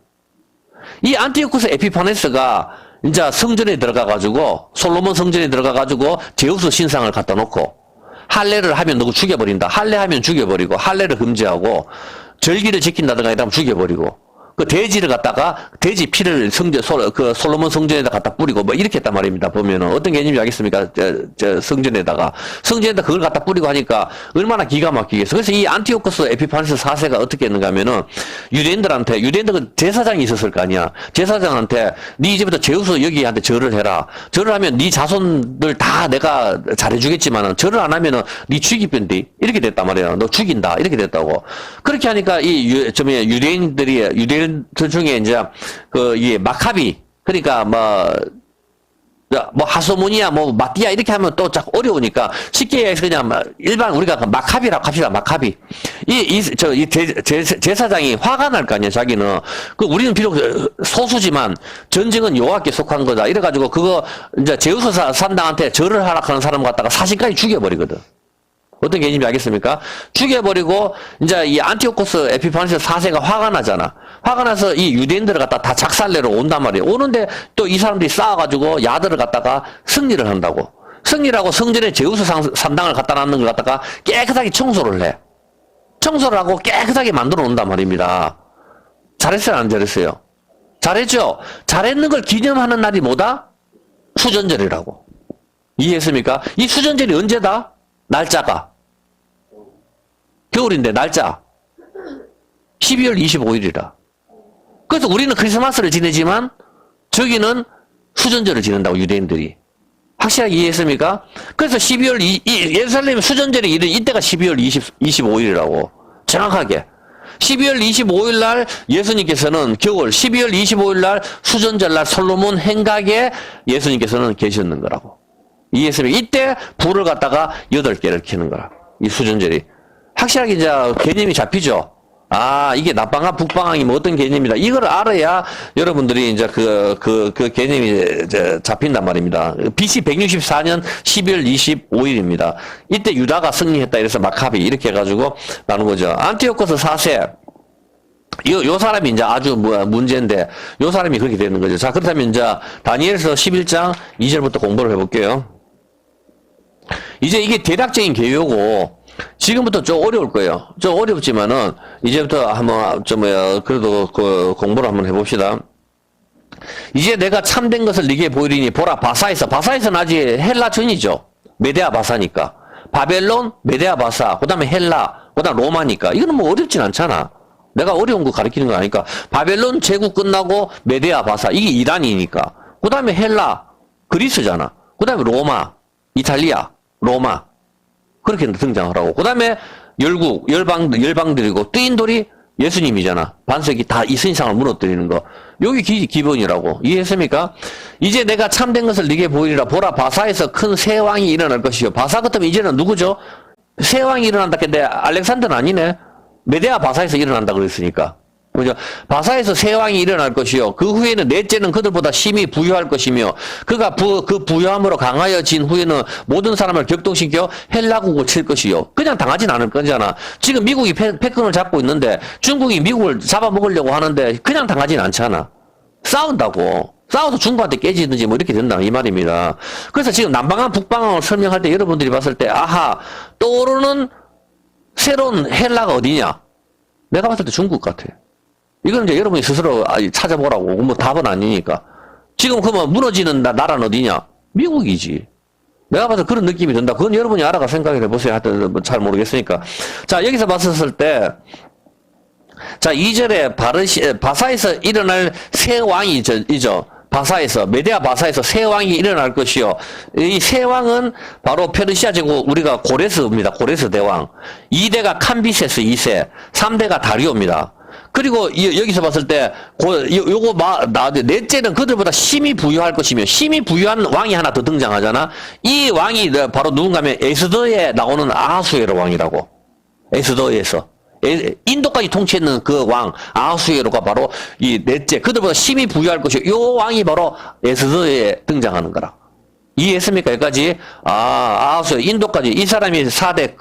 이 안티오코스 에피파네스가 이제 성전에 들어가가지고, 솔로몬 성전에 들어가가지고, 제우스 신상을 갖다 놓고, 할례를 하면 누구 죽여버린다. 할례하면 죽여버리고, 할례를 금지하고, 절기를 지킨다든가 이러면 죽여버리고, 그 돼지를 갖다가, 돼지 피를 솔로몬 성전에다 갖다 뿌리고, 뭐 이렇게 했단 말입니다. 보면은. 어떤 개념인지 알겠습니까? 성전에다가 그걸 갖다 뿌리고 하니까 얼마나 기가 막히겠어. 그래서 이 안티오코스 에피파네스 4세가 어떻게 했는가 하면은, 유대인들은 제사장이 있었을 거 아니야. 제사장한테, 네 이제부터 제우스 여기한테 절을 해라. 절을 하면 네 자손들 다 내가 잘해주겠지만은, 절을 안 하면은 네 죽이변디. 이렇게 됐단 말이야. 너 죽인다. 이렇게 됐다고. 그렇게 하니까 유대인들 중에 이제 이 마카비, 그러니까 뭐 하소모니아, 마띠아 이렇게 하면 또 짝 어려우니까 쉽게 해서 그냥 일반 우리가 마카비라고 합시다. 마카비. 제사장이 화가 날 거 아니야. 자기는 우리는 비록 소수지만 전쟁은 여호와께 속한 거다. 이래가지고 그거 이제 제우스 산당한테 절을 하라 하는 사람 갖다가 사신까지 죽여버리거든. 어떤 개념인지 알겠습니까? 죽여버리고, 이제 이 안티오코스 에피파네스 4세가 화가 나잖아. 화가 나서 이 유대인들을 갖다 다 작살내러 온단 말이에요. 오는데 또 이 사람들이 싸워가지고 야들을 갖다가 승리를 한다고. 승리하고 성전에 제우스 산당을 갖다 놨는 걸 갖다가 깨끗하게 청소를 해. 청소를 하고 깨끗하게 만들어 놓는단 말입니다. 잘했어요, 안 잘했어요? 잘했죠? 잘했는 걸 기념하는 날이 뭐다? 수전절이라고. 이해했습니까? 이 수전절이 언제다? 날짜가 겨울인데 날짜 12월 25일이라. 그래서 우리는 크리스마스를 지내지만 저기는 수전절을 지낸다고, 유대인들이. 확실하게 이해했습니까? 그래서 예루살렘 수전절이 이때가 12월 25일이라고. 정확하게 12월 25일 날 예수님께서는 겨울, 12월 25일 날 수전절 날 솔로몬 행각에 예수님께서는 계셨는 거라고. 이해했습니까? 이때 불을 갖다가 8개를 켜는 거라. 이 수전절이. 확실하게 이제 개념이 잡히죠? 아, 이게 낮방학, 북방학이 뭐 어떤 개념이다. 이걸 알아야 여러분들이 이제 그 개념이 이제 잡힌단 말입니다. BC 164년 12월 25일입니다. 이때 유다가 승리했다. 이래서 마카비 이렇게 해가지고 나눈 거죠. 안티오코스 4세. 요 사람이 이제 아주 문제인데, 요 사람이 그렇게 되는 거죠. 자, 그렇다면 이제 다니엘서 11장 2절부터 공부를 해볼게요. 이제 이게 대략적인 개요고, 지금부터 좀 어려울 거예요. 좀 어렵지만은, 이제부터 한번, 그래도 공부를 한번 해봅시다. 이제 내가 참된 것을 네게 보이리니, 보라, 바사에서는 아직 헬라 전이죠. 메데아 바사니까. 바벨론, 메데아 바사, 그 다음에 헬라, 그 다음 로마니까. 이거는 뭐 어렵진 않잖아. 내가 어려운 거 가르치는 거 아니까. 바벨론 제국 끝나고 메데아 바사, 이게 이란이니까. 그 다음에 헬라, 그리스잖아. 그 다음에 로마, 이탈리아, 로마. 그렇게 등장을 하고. 그 다음에 열방들이고, 뜨인 돌이 예수님이잖아. 반석이 다 이 신상을 무너뜨리는 거. 여기 기본이라고. 이해했습니까? 이제 내가 참된 것을 네게 보이리라. 보라, 바사에서 큰 새 왕이 일어날 것이요. 바사 같으면 이제는 누구죠? 새 왕이 일어난다 했는데 알렉산더는 아니네. 메데아 바사에서 일어난다 그랬으니까. 그죠? 바사에서 새 왕이 일어날 것이요. 그 후에는 넷째는 그들보다 심히 부유할 것이며, 그가 그 부유함으로 강하여진 후에는 모든 사람을 격동시켜 헬라국을 칠 것이요. 그냥 당하진 않을 거잖아. 지금 미국이 패권을 잡고 있는데 중국이 미국을 잡아먹으려고 하는데 그냥 당하진 않잖아. 싸운다고. 싸워서 중국한테 깨지든지 뭐 이렇게 된다 이 말입니다. 그래서 지금 남방한 북방한을 설명할 때 여러분들이 봤을 때 아하, 떠오르는 새로운 헬라가 어디냐? 내가 봤을 때 중국 같아. 이건 이제 여러분이 스스로 찾아보라고. 뭐 답은 아니니까. 지금 그러면 무너지는 나라는 어디냐? 미국이지. 내가 봐서 그런 느낌이 든다. 그건 여러분이 알아가 생각을 해보세요. 하여튼 잘 모르겠으니까. 자, 여기서 봤었을 때, 자, 2절에 바사에서 일어날 새 왕이 이죠. 바사에서, 메데아 바사에서 새 왕이 일어날 것이요. 이 새 왕은 바로 페르시아 제국, 우리가 고레스입니다. 고레스 대왕. 2대가 캄비세스 2세, 3대가 다리오입니다. 그리고 여기서 봤을 때 요거 넷째는 그들보다 힘이 부유할 것이며, 힘이 부유한 왕이 하나 더 등장하잖아. 이 왕이 바로 누군가면 에스더에 나오는 아하수에로 왕이라고. 에스더에서 인도까지 통치했는 그 왕 아하수에로가 바로 이 넷째, 그들보다 힘이 부유할 것이요, 요 왕이 바로 에스더에 등장하는 거라. 이해했습니까? 여기까지? 아하수에로, 인도까지. 이 사람이 4대,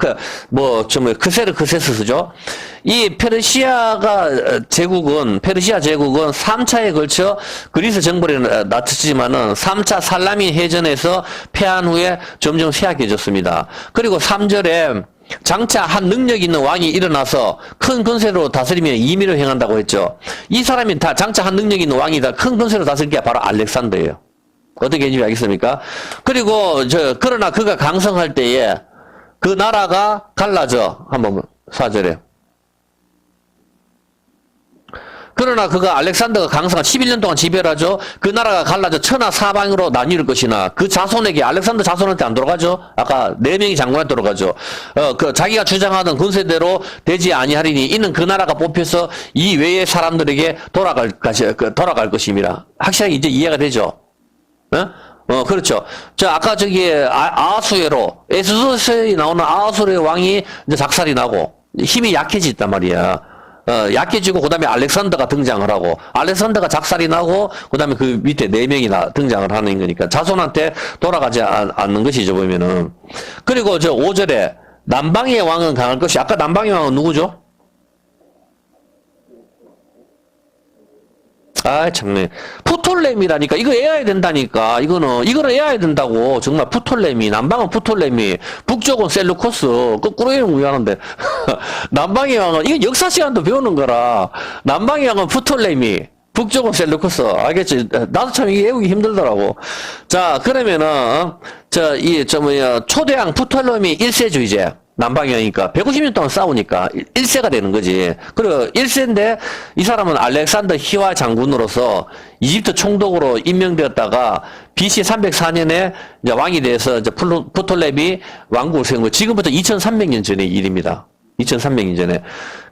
크세스죠? 이 페르시아 제국은 3차에 걸쳐 그리스 정벌에 나섰지만은 3차 살라민 해전에서 패한 후에 점점 쇠약해졌습니다. 그리고 3절에 장차 한 능력 있는 왕이 일어나서 큰 권세로 다스리며 임의를 행한다고 했죠. 이 사람이 다 장차 한 능력 있는 왕이다. 큰 권세로 다스릴 게 바로 알렉산더예요. 어떻게 했는지 알겠습니까? 그리고 그러나 그가 강성할 때에 그 나라가 갈라져. 한번 4절에. 그러나 그가 알렉산더가 강성한 11년 동안 지배를 하죠. 그 나라가 갈라져 천하 사방으로 나뉠 것이나 그 자손에게, 알렉산더 자손한테 안 돌아가죠. 아까 4명이 장군한테 돌아가죠. 자기가 주장하던 권세대로 되지 아니하리니 이는 그 나라가 뽑혀서 이 외의 사람들에게 돌아갈 것입니다. 확실하게 이제 이해가 되죠. 그렇죠. 아까 아하수에로, 에스더서에 나오는 아하수에로 왕이 이제 작살이 나고 힘이 약해졌단 말이야. 약해지고, 그 다음에 알렉산더가 등장을 하고, 알렉산더가 작살이 나고, 그 다음에 그 밑에 4명이 등장을 하는 거니까, 자손한테 돌아가지 않는 것이죠, 보면은. 그리고 5절에, 남방의 왕은 강할 것이, 아까 남방의 왕은 누구죠? 참네. 푸톨레미라니까. 이거 외워야 된다니까. 이거는 외워야 된다고. 정말 푸톨레미. 남방은 푸톨레미. 북쪽은 셀루코스. 거꾸로 외우면 미안한데. 남방의 왕은, 이거 역사 시간도 배우는 거라. 남방의 왕은 푸톨레미. 북쪽은 셀루코스. 알겠지? 나도 참 이게 외우기 힘들더라고. 자, 그러면은, 초대왕 푸톨레미 1세죠, 이제. 남방이니까 150년 동안 싸우니까 1세가 되는 거지. 그리고 1세인데 이 사람은 알렉산더 히와 장군으로서 이집트 총독으로 임명되었다가 BC 304년에 이제 왕이 돼서 이제 프톨레미 왕국을 세운 거. 지금부터 2300년 전의 일입니다. 2300년 전에.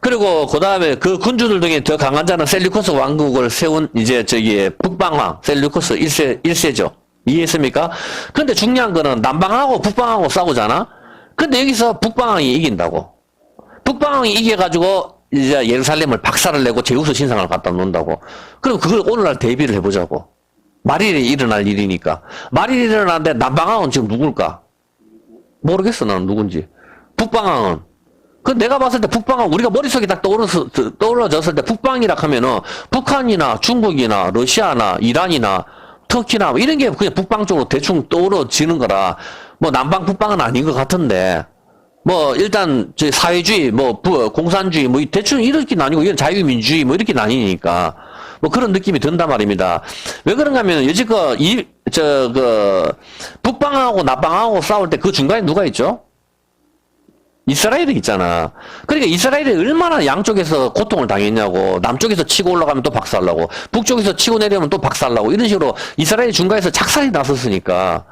그리고 그 다음에 그 군주들 중에 더 강한 자는 셀루코스 왕국을 세운 이제 북방왕 셀루코스 1세죠. 이해했습니까? 근데 중요한 거는 남방하고 북방하고 싸우잖아. 근데 여기서 북방왕이 이긴다고. 북방왕이 이겨가지고 이제 예루살렘을 박살을 내고 제우스 신상을 갖다 놓는다고. 그럼 그걸 오늘날 대비를 해보자고. 말일에 일어날 일이니까. 말일에 일어나는데 남방왕은 지금 누굴까? 모르겠어, 나는 누군지. 북방왕은. 그 내가 봤을 때 북방왕, 우리가 머릿속에 딱 떠올라졌을 때 북방이라 하면은 북한이나 중국이나 러시아나 이란이나 터키나 뭐 이런 게 그냥 북방 쪽으로 대충 떠오르지는 거라. 뭐 남방 북방은 아닌 것 같은데, 뭐 일단 사회주의, 공산주의, 대충 이렇게 나뉘고, 이건 자유민주주의, 이렇게 나뉘니까 뭐 그런 느낌이 든단 말입니다. 왜 그런가 하면 여지껏 북방하고 남방하고 싸울 때 그 중간에 누가 있죠? 이스라엘이 있잖아. 그러니까 이스라엘이 얼마나 양쪽에서 고통을 당했냐고. 남쪽에서 치고 올라가면 또 박살나고, 북쪽에서 치고 내려오면 또 박살나고, 이런 식으로 이스라엘 중간에서 작살이 났었으니까.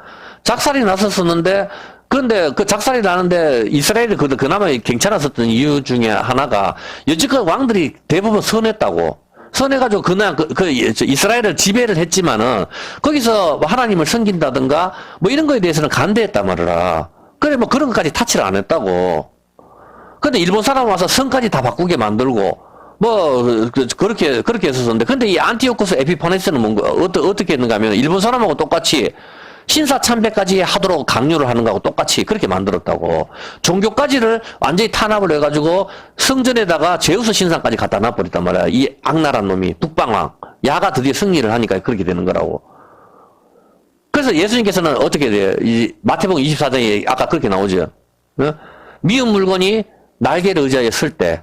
작살이 났었는데, 그런데 그 작살이 나는데 이스라엘이 그나마 괜찮았었던 이유 중에 하나가, 여지껏 왕들이 대부분 선했다고. 선해가지고 이스라엘을 지배를 했지만은 거기서 하나님을 섬긴다든가 뭐 이런 거에 대해서는 간대했단 말이라. 그래 뭐 그런 것까지 타치를 안 했다고. 근데 일본 사람 와서 성까지 다 바꾸게 만들고 뭐 그렇게 했었는데, 근데 이 안티오코스 에피파네스는 뭔가 어떻게 했는가 하면 일본 사람하고 똑같이 신사 참배까지 하도록 강요를 하는 거하고 똑같이 그렇게 만들었다고. 종교까지를 완전히 탄압을 해가지고 성전에다가 제우스 신상까지 갖다 놔버렸단 말이야. 이 악랄한 놈이, 북방왕. 야가 드디어 승리를 하니까 그렇게 되는 거라고. 그래서 예수님께서는 어떻게 돼요? 마태복음 24장에 아까 그렇게 나오죠. 미운 물건이 날개를 의지하여 쓸 때,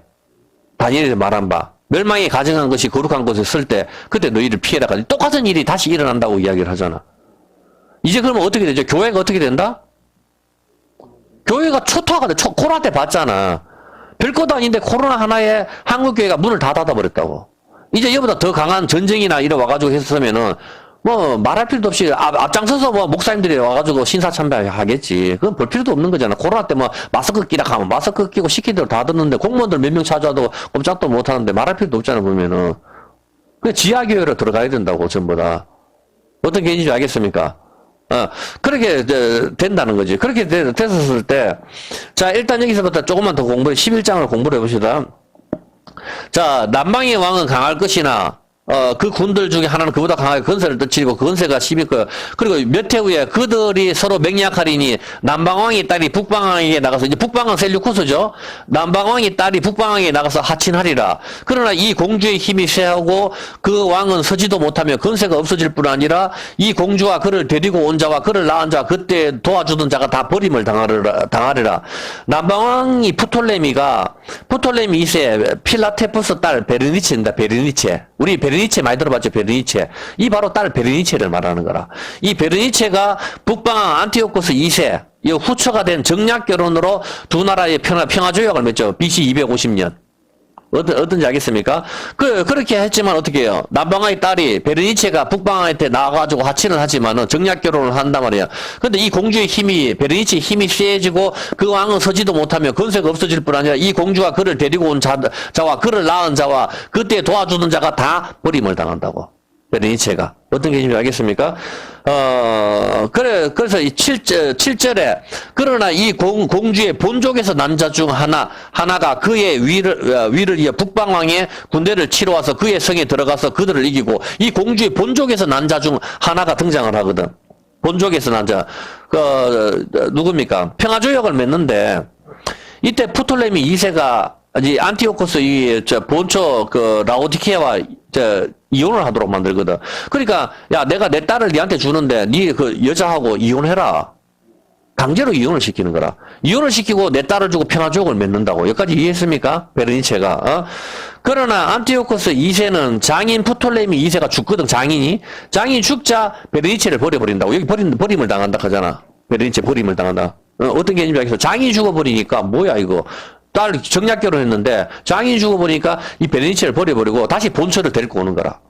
다니엘이 말한 바, 멸망이 가증한 것이 거룩한 곳에 쓸 때, 그때 너희를 피해라. 똑같은 일이 다시 일어난다고 이야기를 하잖아. 이제 그러면 어떻게 되죠? 교회가 어떻게 된다? 교회가 초토화가 돼. 코로나 때 봤잖아. 별것도 아닌데 코로나 하나에 한국교회가 문을 다 닫아버렸다고. 이제 이보다 더 강한 전쟁이나 이래 와가지고 했으면은 뭐, 말할 필요도 없이, 앞장서서 뭐, 목사님들이 와가지고 신사참배 하겠지. 그건 볼 필요도 없는 거잖아. 코로나 때 뭐, 마스크 끼라 하면 마스크 끼고 시킨 대로 다 듣는데, 공무원들 몇 명 찾아도 꼼짝도 못 하는데, 말할 필요도 없잖아, 보면은. 그 지하교회로 들어가야 된다고, 전부 다. 어떤 개인인지 알겠습니까? 그렇게 된다는 거지. 그렇게 됐었을 때, 자, 일단 여기서부터 조금만 더 11장을 공부를 해봅시다. 자, 남방의 왕은 강할 것이나, 그 군들 중에 하나는 그보다 강하게 건세를 떨치고 그 건세가 심히 그 그리고 몇 해 후에 그들이 서로 맹약하리니 남방왕의 딸이 북방왕에게 나가서 이제 북방은 셀류쿠스죠. 남방왕의 딸이 북방왕에게 나가서 하친하리라. 그러나 이 공주의 힘이 쇠하고 그 왕은 서지도 못하며 건세가 없어질 뿐 아니라 이 공주와 그를 데리고 온 자와 그를 낳은 자 그때 도와주던 자가 다 버림을 당하리라. 남방왕이 프톨레미 2세 필라테푸스 딸 베르니체입니다. 베르니체. 우리 베르니체 많이 들어봤죠? 베르니체. 이 바로 딸 베르니체를 말하는 거라. 이 베르니체가 북방왕 안티오코스 2세, 이 후처가 된 정략 결혼으로 두 나라의 평화조약을 맺죠. BC 250년. 어떤지 알겠습니까? 그렇게 했지만 어떻게 해요? 남방왕의 딸이 베르니체가 북방왕한테 나와가지고 하친을 하지만은 정략 결혼을 한단 말이야. 근데 이 공주의 힘이, 베르니체의 힘이 세지고 그 왕은 서지도 못하며 건세가 없어질 뿐 아니라 이 공주가 그를 데리고 온 자와 그를 낳은 자와 그때 도와주는 자가 다 버림을 당한다고. 베르니체가. 어떤 개념인지 알겠습니까? 그래서 이 7절에, 그러나 이 공주의 본족에서 난 자 중 하나가 그의 위를 이어 북방왕의 군대를 치러 와서 그의 성에 들어가서 그들을 이기고, 이 공주의 본족에서 난 자 중 하나가 등장을 하거든. 본족에서 난 자. 누굽니까? 평화조약을 맺는데, 이때 프톨레미 2세가 안티오코스 본초 라오디케아와 이혼을 하도록 만들거든. 그러니까 야 내가 내 딸을 니한테 주는데 니 그 여자하고 이혼해라. 강제로 이혼을 시키는 거라. 이혼을 시키고 내 딸을 주고 평화조약을 맺는다고. 여기까지 이해했습니까? 베르니체가. 그러나 안티오코스 2세는 장인 프톨레미 2세가 죽거든. 장인이 죽자 베르니체를 버려버린다고. 여기 버림을 당한다 하잖아. 베르니체 버림을 당한다. 어떤 개념인지 알겠어. 장인이 죽어버리니까 뭐야 이거. 딸 정략 결혼했는데 장인이 죽어보니까 이 베르니체를 버려버리고 다시 본처를 데리고 오는 거라.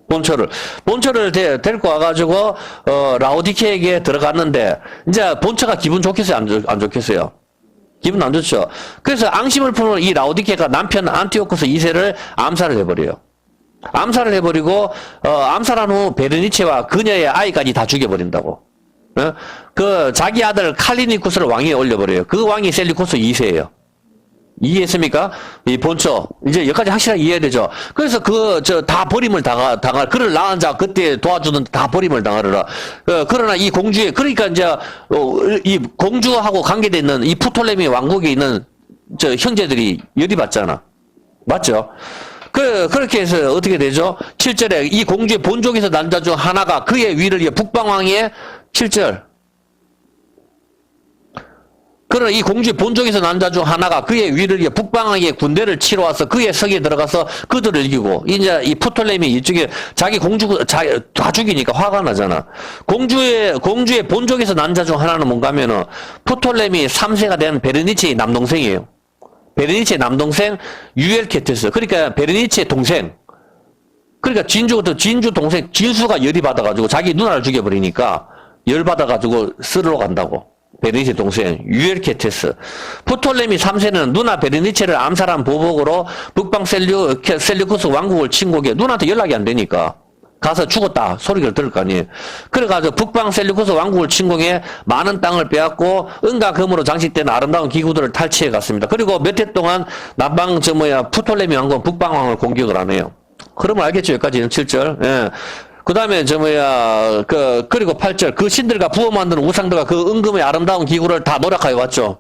본처를 데리고 와가지고 라오디케에게 들어갔는데 이제 본처가 기분 좋겠어요? 안 좋겠어요? 기분 안 좋죠. 그래서 앙심을 푸는 이 라오디케가 남편 안티오코스 2세를 암살을 해버려요. 암살을 해버리고 암살한 후 베르니체와 그녀의 아이까지 다 죽여버린다고. 자기 아들 칼리니쿠스를 왕위에 올려버려요. 그 왕이 셀리코스 2세예요. 이해했습니까? 이 본처. 이제 여기까지 확실하게 이해해야 되죠? 그래서 다 버림을 당할, 그를 낳은 자, 그때 도와주는 다 버림을 당하리라. 그러나 이 공주의, 그러니까 이제, 이 공주하고 관계되어 있는 이 프톨레미 왕국에 있는 형제들이 열이 받잖아. 맞죠? 그렇게 해서 어떻게 되죠? 7절에 이 공주의 본족에서 난 자 중 하나가 그의 위를 이어 북방왕의 7절. 그러나 이 공주의 본족에서 난 자 중 하나가 그의 위를 이어 북방왕의 군대를 치러 와서 그의 성에 들어가서 그들을 이기고, 이제 이 프톨레미 이쪽에 자기 다 죽이니까 화가 나잖아. 공주의 본족에서 난 자 중 하나는 뭔가 하면은 프톨레미 3세가 된 베르니체의 남동생이에요. 베르니체의 남동생 유엘케테스. 그러니까 베르니체의 동생. 그러니까 진주 동생 진수가 열이 받아가지고 자기 누나를 죽여버리니까 열 받아가지고 쓰러 간다고. 베르니체 동생 유엘케테스. 프톨레미 3세는 누나 베르니체를 암살한 보복으로 북방 셀류쿠스 왕국을 침공해. 누나한테 연락이 안 되니까 가서 죽었다 소리를 들을 거 아니에요. 그래가지고 북방 셀류쿠스 왕국을 침공해 많은 땅을 빼앗고 은과 금으로 장식된 아름다운 기구들을 탈취해 갔습니다. 그리고 몇 해 동안 남방 프톨레미 왕국은 북방 왕을 공격을 안 해요. 그러면 알겠죠? 여기까지는 7절. 예. 그 다음에 그리고 8절. 그 신들과 부어 만드는 우상들과 그 은금의 아름다운 기구를 다 노력하여 왔죠.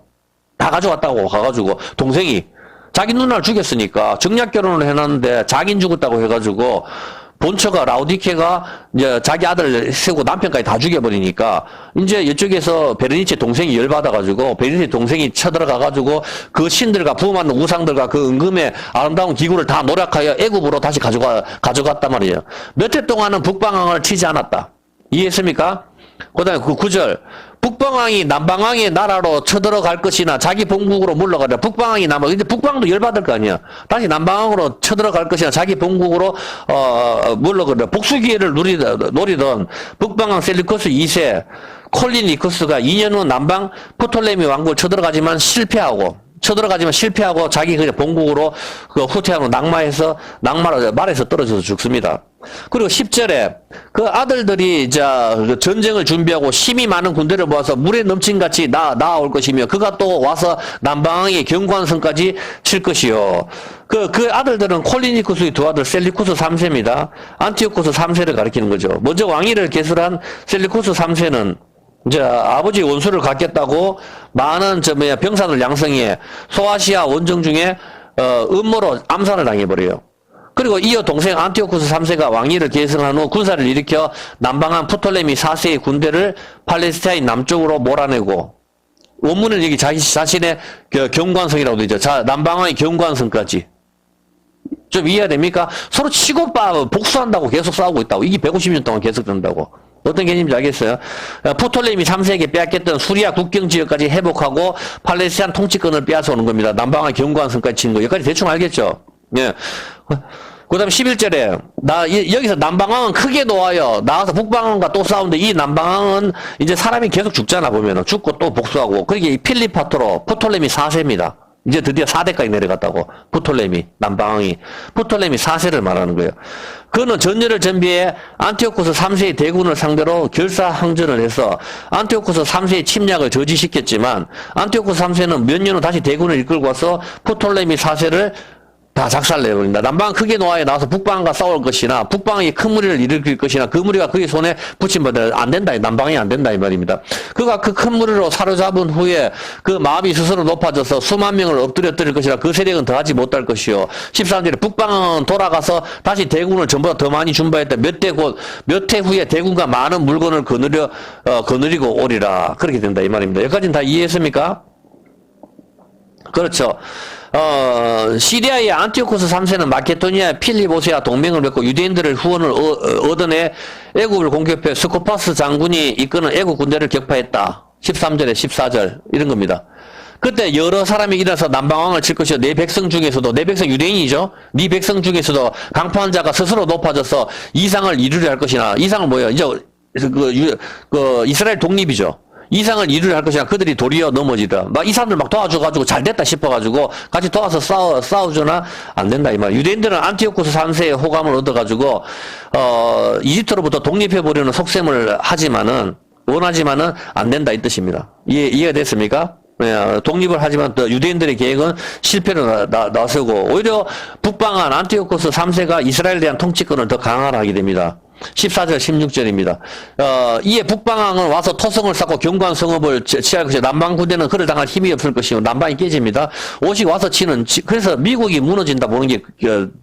다 가져왔다고 가가지고 동생이 자기 누나를 죽였으니까 정략 결혼을 해놨는데 자긴 죽었다고 해가지고 본처가 라오디케가 이제 자기 아들 세고 남편까지 다 죽여버리니까 이제 이쪽에서 베르니체 동생이 열받아가지고 베르니체 동생이 쳐들어가가지고 그 신들과 부어맞는 우상들과 그 은금의 아름다운 기구를 다 노력하여 애굽으로 다시 가져갔단 말이에요. 몇 해 동안은 북방왕을 치지 않았다. 이해했습니까? 그 다음에 그 9절. 북방왕이 남방왕의 나라로 쳐들어갈 것이나 자기 본국으로 물러가라. 북방왕이 남방, 근데 북방도 열받을 거 아니야. 다시 남방왕으로 쳐들어갈 것이나 자기 본국으로, 물러가라. 복수 기회를 노리던 북방왕 셀리쿠스 2세 콜리니쿠스가 2년 후 남방 프톨레미 왕국을 쳐들어가지만 실패하고 자기 그냥 본국으로 그 후퇴하고 낙마로 말에서 떨어져서 죽습니다. 그리고 10절에 그 아들들이 그 전쟁을 준비하고 힘이 많은 군대를 모아서 물에 넘친같이 나아올 것이며 그가 또 와서 남방의 경관성까지 칠 것이요. 그 아들들은 콜리니쿠스의 두 아들 셀리쿠스 3세입니다. 안티오쿠스 3세를 가리키는 거죠. 먼저 왕위를 개설한 셀리쿠스 3세는 이제 아버지 원수를 갖겠다고 많은 병사들 양성해 소아시아 원정 중에 음모로 암살을 당해버려요. 그리고 이어 동생 안티오쿠스 3세가 왕위를 계승한 후 군사를 일으켜 남방한 프톨레미 4세의 군대를 팔레스타인 남쪽으로 몰아내고 원문은 여기 자신의 경관성이라고 되죠. 남방의 경관성까지. 좀 이해가 됩니까? 서로 치고 복수한다고 계속 싸우고 있다고. 이게 150년 동안 계속된다고. 어떤 개념인지 알겠어요? 프톨레미 3세에게 빼앗겼던 수리아 국경 지역까지 회복하고 팔레스타인 통치권을 빼앗아오는 겁니다. 남방의 경관성까지 치는 거. 여기까지 대충 알겠죠? 예. 그 다음 11절에, 여기서 남방왕은 크게 놓아요. 나와서 북방왕과 또 싸우는데 이 남방왕은 이제 사람이 계속 죽잖아, 보면은. 죽고 또 복수하고. 그러니까 이 필리파토로, 프톨레미 4세입니다. 이제 드디어 4대까지 내려갔다고. 남방왕이. 프톨레미 4세를 말하는 거예요. 그는 전열을 전비해 안티오쿠스 3세의 대군을 상대로 결사항전을 해서 안티오쿠스 3세의 침략을 저지시켰지만 안티오쿠스 3세는 몇 년 후 다시 대군을 이끌고 와서 프톨레미 4세를 다 작살내버린다. 남방은 크게 놓아에 나와서 북방과 싸울 것이나 북방이 큰 무리를 일으킬 것이나 그 무리가 그의 손에 붙임받아 안 된다. 남방이 안 된다 이 말입니다. 그가 그 큰 무리로 사로잡은 후에 그 마음이 스스로 높아져서 수만 명을 엎드려뜨릴 것이나 그 세력은 더하지 못할 것이요. 13절에 북방은 돌아가서 다시 대군을 전보다 더 많이 준비했다. 몇 해 후에 대군과 많은 물건을 거느리고 오리라. 그렇게 된다 이 말입니다. 여기까지는 다 이해했습니까? 그렇죠. 시리아의 안티오쿠스 3세는 마케도니아 필리보스와 동맹을 맺고 유대인들의 후원을 얻어내 애굽을 공격해 스코파스 장군이 이끄는 애굽 군대를 격파했다. 13절에 14절 이런 겁니다. 그때 여러 사람이 일어나서 남방왕을 칠 것이요. 내 백성 중에서도, 내 백성 유대인이죠. 네 백성 중에서도 강포한 자가 스스로 높아져서 이상을 이루려 할 것이나, 이상은 뭐예요? 이제 이스라엘 독립이죠. 이상을 이루려 할 것이나 그들이 도리어 넘어지다. 이 사람들 도와줘가지고 잘 됐다 싶어가지고 같이 도와서 싸워주나 안 된다 이 말. 유대인들은 안티오쿠스 3세의 호감을 얻어가지고 이집트로부터 독립해보려는 속셈을 원하지만은 안 된다 이 뜻입니다. 이해가 됐습니까? 네, 독립을 하지만 또 유대인들의 계획은 실패로 나서고 오히려 북방한 안티오쿠스 3세가 이스라엘에 대한 통치권을 더 강화하게 됩니다. 14절 16절입니다. 이에 북방왕은 와서 토성을 쌓고 견고한 성읍을 취할 것이요. 남방 군대는 그를 당할 힘이 없을 것이요. 남방이 깨집니다. 오직 와서 치는, 그래서 미국이 무너진다 보는 게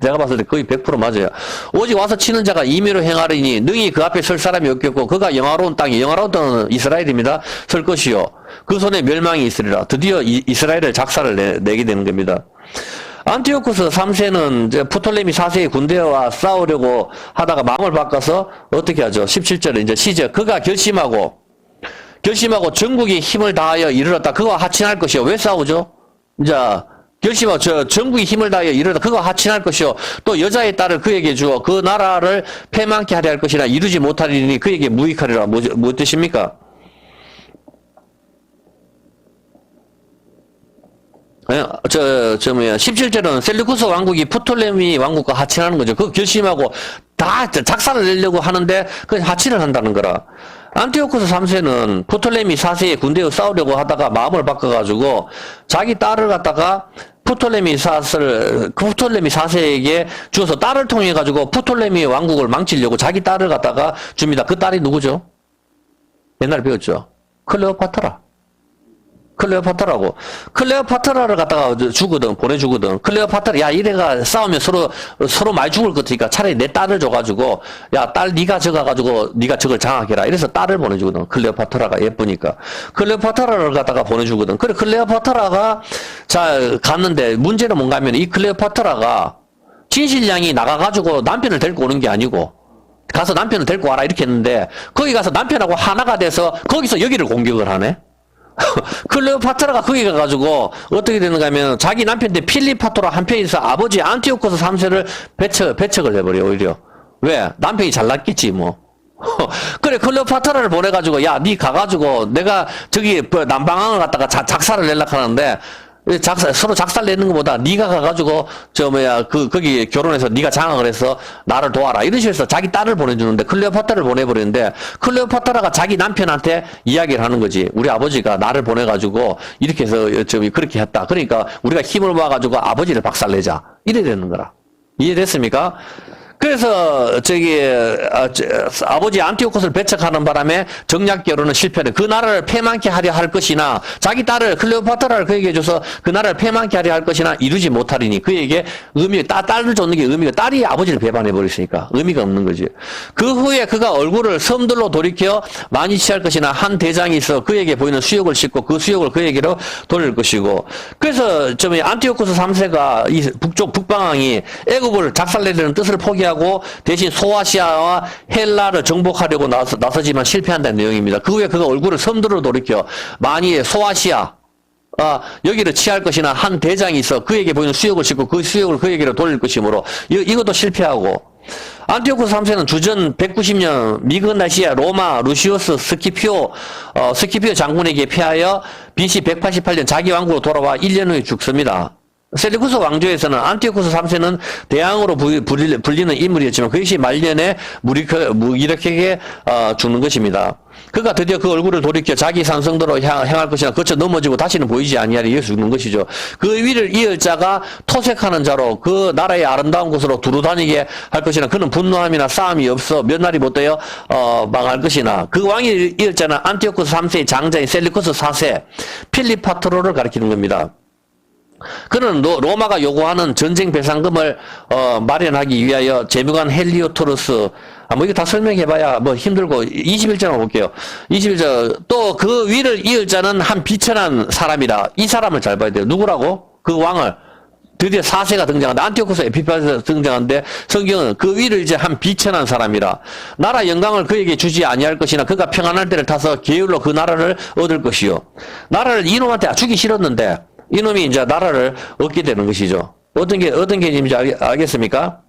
내가 봤을 때 거의 100% 맞아요. 오직 와서 치는 자가 임의로 행하리니 능히 그 앞에 설 사람이 없겠고 그가 영화로운 땅에, 영화로운 땅은 이스라엘입니다. 설 것이요. 그 손에 멸망이 있으리라. 드디어 이스라엘을 작사를 내게 되는 겁니다. 안티오쿠스 3세는 이제 프톨레미 4세의 군대와 싸우려고 하다가 마음을 바꿔서 어떻게 하죠? 17절에 이제 시작. 그가 결심하고 전국의 힘을 다하여 이르렀다. 그가 하친할 것이요. 왜 싸우죠? 이제 결심하고 전국의 힘을 다하여 이르렀다. 그가 하친할 것이요. 또 여자의 딸을 그에게 주어 그 나라를 패망케 하려 할 것이나 이루지 못하리니 그에게 무익하리라. 뭐 뜻입니까? 17절은 셀루쿠스 왕국이 프톨레미 왕국과 하친하는 거죠. 그 결심하고 다 작사를 내려고 하는데 그 하친을 한다는 거라. 안티오쿠스 3세는 프톨레미 4세의 군대와 싸우려고 하다가 마음을 바꿔가지고 자기 딸을 갖다가 프톨레미 4세에게 주어서 딸을 통해 가지고 프톨레미 왕국을 망치려고 자기 딸을 갖다가 줍니다. 그 딸이 누구죠? 옛날에 배웠죠. 클레오파트라고. 클레오파트라를 갖다가 보내주거든. 클레오파트라, 야, 이래가 싸우면 서로 많이 죽을 것 같으니까 차라리 내 딸을 줘가지고, 야, 딸 니가 적어가지고, 니가 적을 장악해라. 이래서 딸을 보내주거든. 클레오파트라가 예쁘니까. 클레오파트라를 갖다가 보내주거든. 그래, 클레오파트라가, 갔는데, 문제는 뭔가 하면, 이 클레오파트라가, 진실량이 나가가지고 남편을 데리고 오는 게 아니고, 가서 남편을 데리고 와라 이렇게 했는데 거기 가서 남편하고 하나가 돼서 거기서 여기를 공격을 하네. 클레오파트라가 거기 가가지고 어떻게 되는가 하면 자기 남편 대 필리파토라 한편에서 아버지 안티오코스 3세를 배척을 해버려 오히려. 왜? 남편이 잘났겠지 뭐. 그래 클레오파트라를 보내가지고 야 니 가가지고 내가 저기 남방항을 갖다가 작사를 내려고 하는데 서로 작살 내는 것보다 네가 가가지고 거기 결혼해서 네가 장악을 해서 나를 도와라 이런 식으로 해서 자기 딸을 보내주는데 클레오파트라를 보내버리는데 클레오파트라가 자기 남편한테 이야기를 하는 거지. 우리 아버지가 나를 보내가지고 이렇게 해서 그렇게 했다. 그러니까 우리가 힘을 모아가지고 아버지를 박살내자 이래 되는 거라. 이해됐습니까? 그래서 아버지 안티오코스를 배척하는 바람에 정략 결혼은 실패를 그 나라를 패망케 하려 할 것이나 자기 딸을 클레오파트라를 그에게 줘서 그 나라를 패망케 하려 할 것이나 이루지 못하리니 그에게 딸을 줬는 게 의미가 딸이 아버지를 배반해 버렸으니까 의미가 없는 거지. 그 후에 그가 얼굴을 섬들로 돌이켜 많이 취할 것이나 한 대장이 있어 그에게 보이는 수욕을 싣고 그 수욕을 그에게로 돌릴 것이고. 그래서 안티오코스 3세가 이 북방왕이 애굽을 작살내려는 뜻을 포기하고 대신 소아시아와 헬라를 정복하려고 나서지만 실패한다는 내용입니다. 그 후에 그가 얼굴을 섬들로 돌이켜 많이 소아시아 여기를 취할 것이나 한 대장이 있어 그에게 보이는 수욕을 싣고 그 수욕을 그에게로 돌릴 것이므로 이것도 실패하고. 안티오코스 3세는 주전 190년 미그나시아 로마 루시우스 스키피오 장군에게 패하여 BC 188년 자기 왕국으로 돌아와 1년 후에 죽습니다. 셀루쿠스 왕조에서는 안티오코스 3세는 대왕으로 불리는 인물이었지만 그것이 말년에 무기력하게 죽는 것입니다. 그가 드디어 그 얼굴을 돌이켜 자기 산성도로 향할 것이나 거쳐 넘어지고 다시는 보이지 아니하리 이어서 죽는 것이죠. 그 위를 이을 자가 토색하는 자로 그 나라의 아름다운 곳으로 두루다니게 할 것이나 그는 분노함이나 싸움이 없어 몇 날이 못되어 망할 것이나 그 왕이 이을 자는 안티오코스 3세의 장자인 셀루쿠스 4세 필리파트로를 가리키는 겁니다. 그는 로마가 요구하는 전쟁 배상금을 마련하기 위하여 재무관 헬리오토르스 이거 다 설명해봐야 힘들고 21절만 볼게요. 21절 또 그 위를 이을 자는 한 비천한 사람이라. 이 사람을 잘 봐야 돼요. 누구라고? 그 왕을 드디어 4세가 등장한다. 안티오코스 에피파네스가 등장하는데 성경은 그 위를 이제 한 비천한 사람이라. 나라 영광을 그에게 주지 아니할 것이나 그가 평안할 때를 타서 계율로 그 나라를 얻을 것이요. 나라를 이놈한테 주기 싫었는데 이놈이 이제 나라를 얻게 되는 것이죠. 어떤 개념인지 알겠습니까?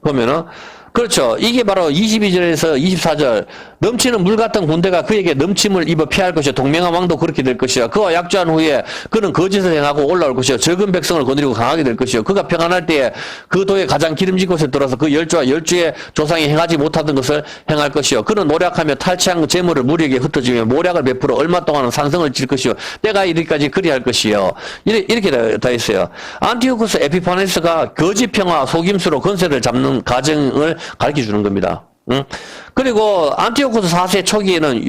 보면은, 그렇죠. 이게 바로 22절에서 24절. 넘치는 물 같은 군대가 그에게 넘침을 입어 피할 것이요. 동맹한 왕도 그렇게 될 것이요. 그와 약조한 후에 그는 거짓을 행하고 올라올 것이요. 적은 백성을 거느리고 강하게 될 것이요. 그가 평안할 때에 그 도에 가장 기름진 곳에 들어서 그 열조와 열주의 조상이 행하지 못하던 것을 행할 것이요. 그는 노력하며 탈취한 재물을 무리에게 흩어지며 모략을 베풀어 얼마 동안은 상성을 질 것이요. 때가 이르기까지 그리할 것이요. 이렇게 다 있어요. 안티오코스 에피파네스가 거짓 평화 속임수로 권세를 잡는 과정을 가르쳐 주는 겁니다. 그리고 안티오코스 4세 초기에는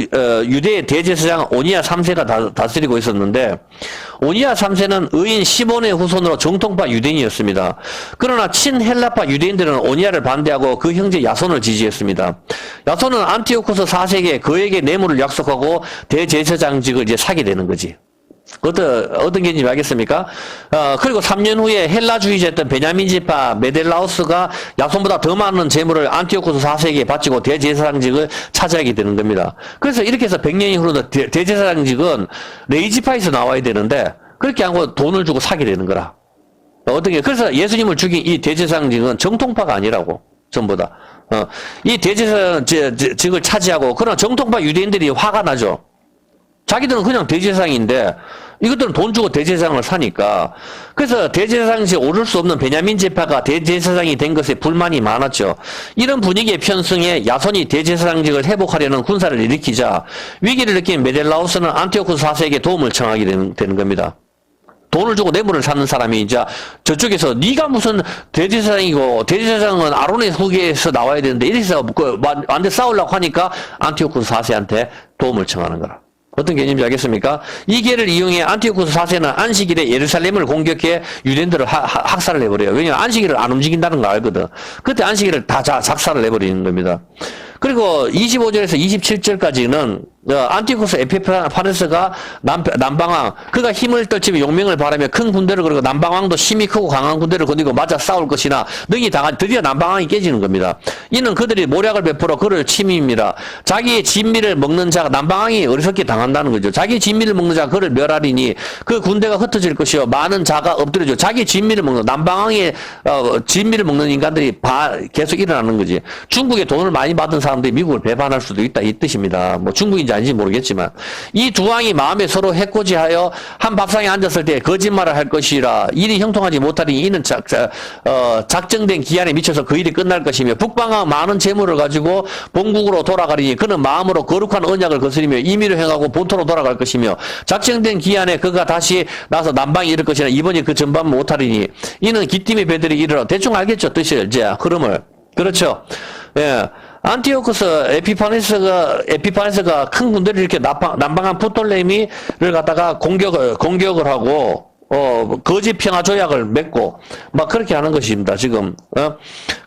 유대의 대제사장 오니아 3세가 다스리고 있었는데 오니아 3세는 의인 시몬의 후손으로 정통파 유대인이었습니다. 그러나 친헬라파 유대인들은 오니아를 반대하고 그 형제 야손을 지지했습니다. 야손은 안티오코스 4세에게 그에게 뇌물을 약속하고 대제사장직을 이제 사게 되는 거지. 어떤 개념인지 알겠습니까? 그리고 3년 후에 헬라주의자였던 베냐민 지파 메델라우스가 야손보다 더 많은 재물을 안티오코스 4세에게 바치고 대제사장직을 차지하게 되는 겁니다. 그래서 이렇게 해서 100년이 흐르는 대제사장직은 레이지파에서 나와야 되는데 그렇게 하고 돈을 주고 사게 되는 거라. 그래서 예수님을 죽인 이 대제사장직은 정통파가 아니라고, 전부 다. 이 대제사장직을 차지하고, 그러나 정통파 유대인들이 화가 나죠. 자기들은 그냥 대제사장인데 이것들은 돈 주고 대제사장을 사니까. 그래서 대제사장직에 오를 수 없는 베냐민 지파가 대제사장이 된 것에 불만이 많았죠. 이런 분위기에 편승해 야손이 대제사장직을 회복하려는 군사를 일으키자 위기를 느낀 메델라우스는 안티오코스 4세에게 도움을 청하게 되는 겁니다. 돈을 주고 뇌물을 사는 사람이 이제 저쪽에서 네가 무슨 대제사장이고 대제사장은 아론의 후계에서 나와야 되는데 이래서 완전 싸우려고 하니까 안티오코스 4세한테 도움을 청하는 거라. 어떤 개념인지 알겠습니까? 이 기회를 이용해 안티오코스 4세는 안식일에 예루살렘을 공격해 유대인들을 학살을 해버려요. 왜냐하면 안식일을 안 움직인다는 걸 알거든. 그때 안식일을 다 작살을 내버리는 겁니다. 그리고 25절에서 27절까지는 안티오코스 에피파네스가 남방왕, 그가 힘을 떨치며 용명을 바라며 큰 군대를 그리고 남방왕도 힘이 크고 강한 군대를 거느리고 맞아 싸울 것이나 능히 당한, 드디어 남방왕이 깨지는 겁니다. 이는 그들이 모략을 베풀어 그를 침입니다. 자기의 진미를 먹는 자가, 남방왕이 어리석게 당한다는 거죠. 자기의 진미를 먹는 자가 그를 멸하리니 그 군대가 흩어질 것이요 많은 자가 엎드려져. 자기의 진미를 먹는, 남방왕의 진미를 먹는 인간들이 계속 일어나는 거지. 중국에 돈을 많이 받은 사람들이 미국을 배반할 수도 있다, 이 뜻입니다. 뭐 중국인지 아닌지 모르겠지만 이 두 왕이 마음에 서로 해코지하여 한 밥상에 앉았을 때 거짓말을 할 것이라 일이 형통하지 못하니 이는 작정된 기한에 미쳐서 그 일이 끝날 것이며 북방왕 많은 재물을 가지고 본국으로 돌아가리니 그는 마음으로 거룩한 언약을 거스리며 임의로 행하고 본토로 돌아갈 것이며 작정된 기한에 그가 다시 나서 남방에 이를 것이나 이번이 그 전반 못하리니 이는 기띔의 배들이 이르러. 대충 알겠죠, 뜻을, 이제 흐름을. 그렇죠. 예. 안티오코스 에피파네스가 큰 군대를 이렇게 남방한 프톨레미를 갖다가 공격을 하고, 거짓 평화 조약을 맺고, 막 그렇게 하는 것입니다, 지금.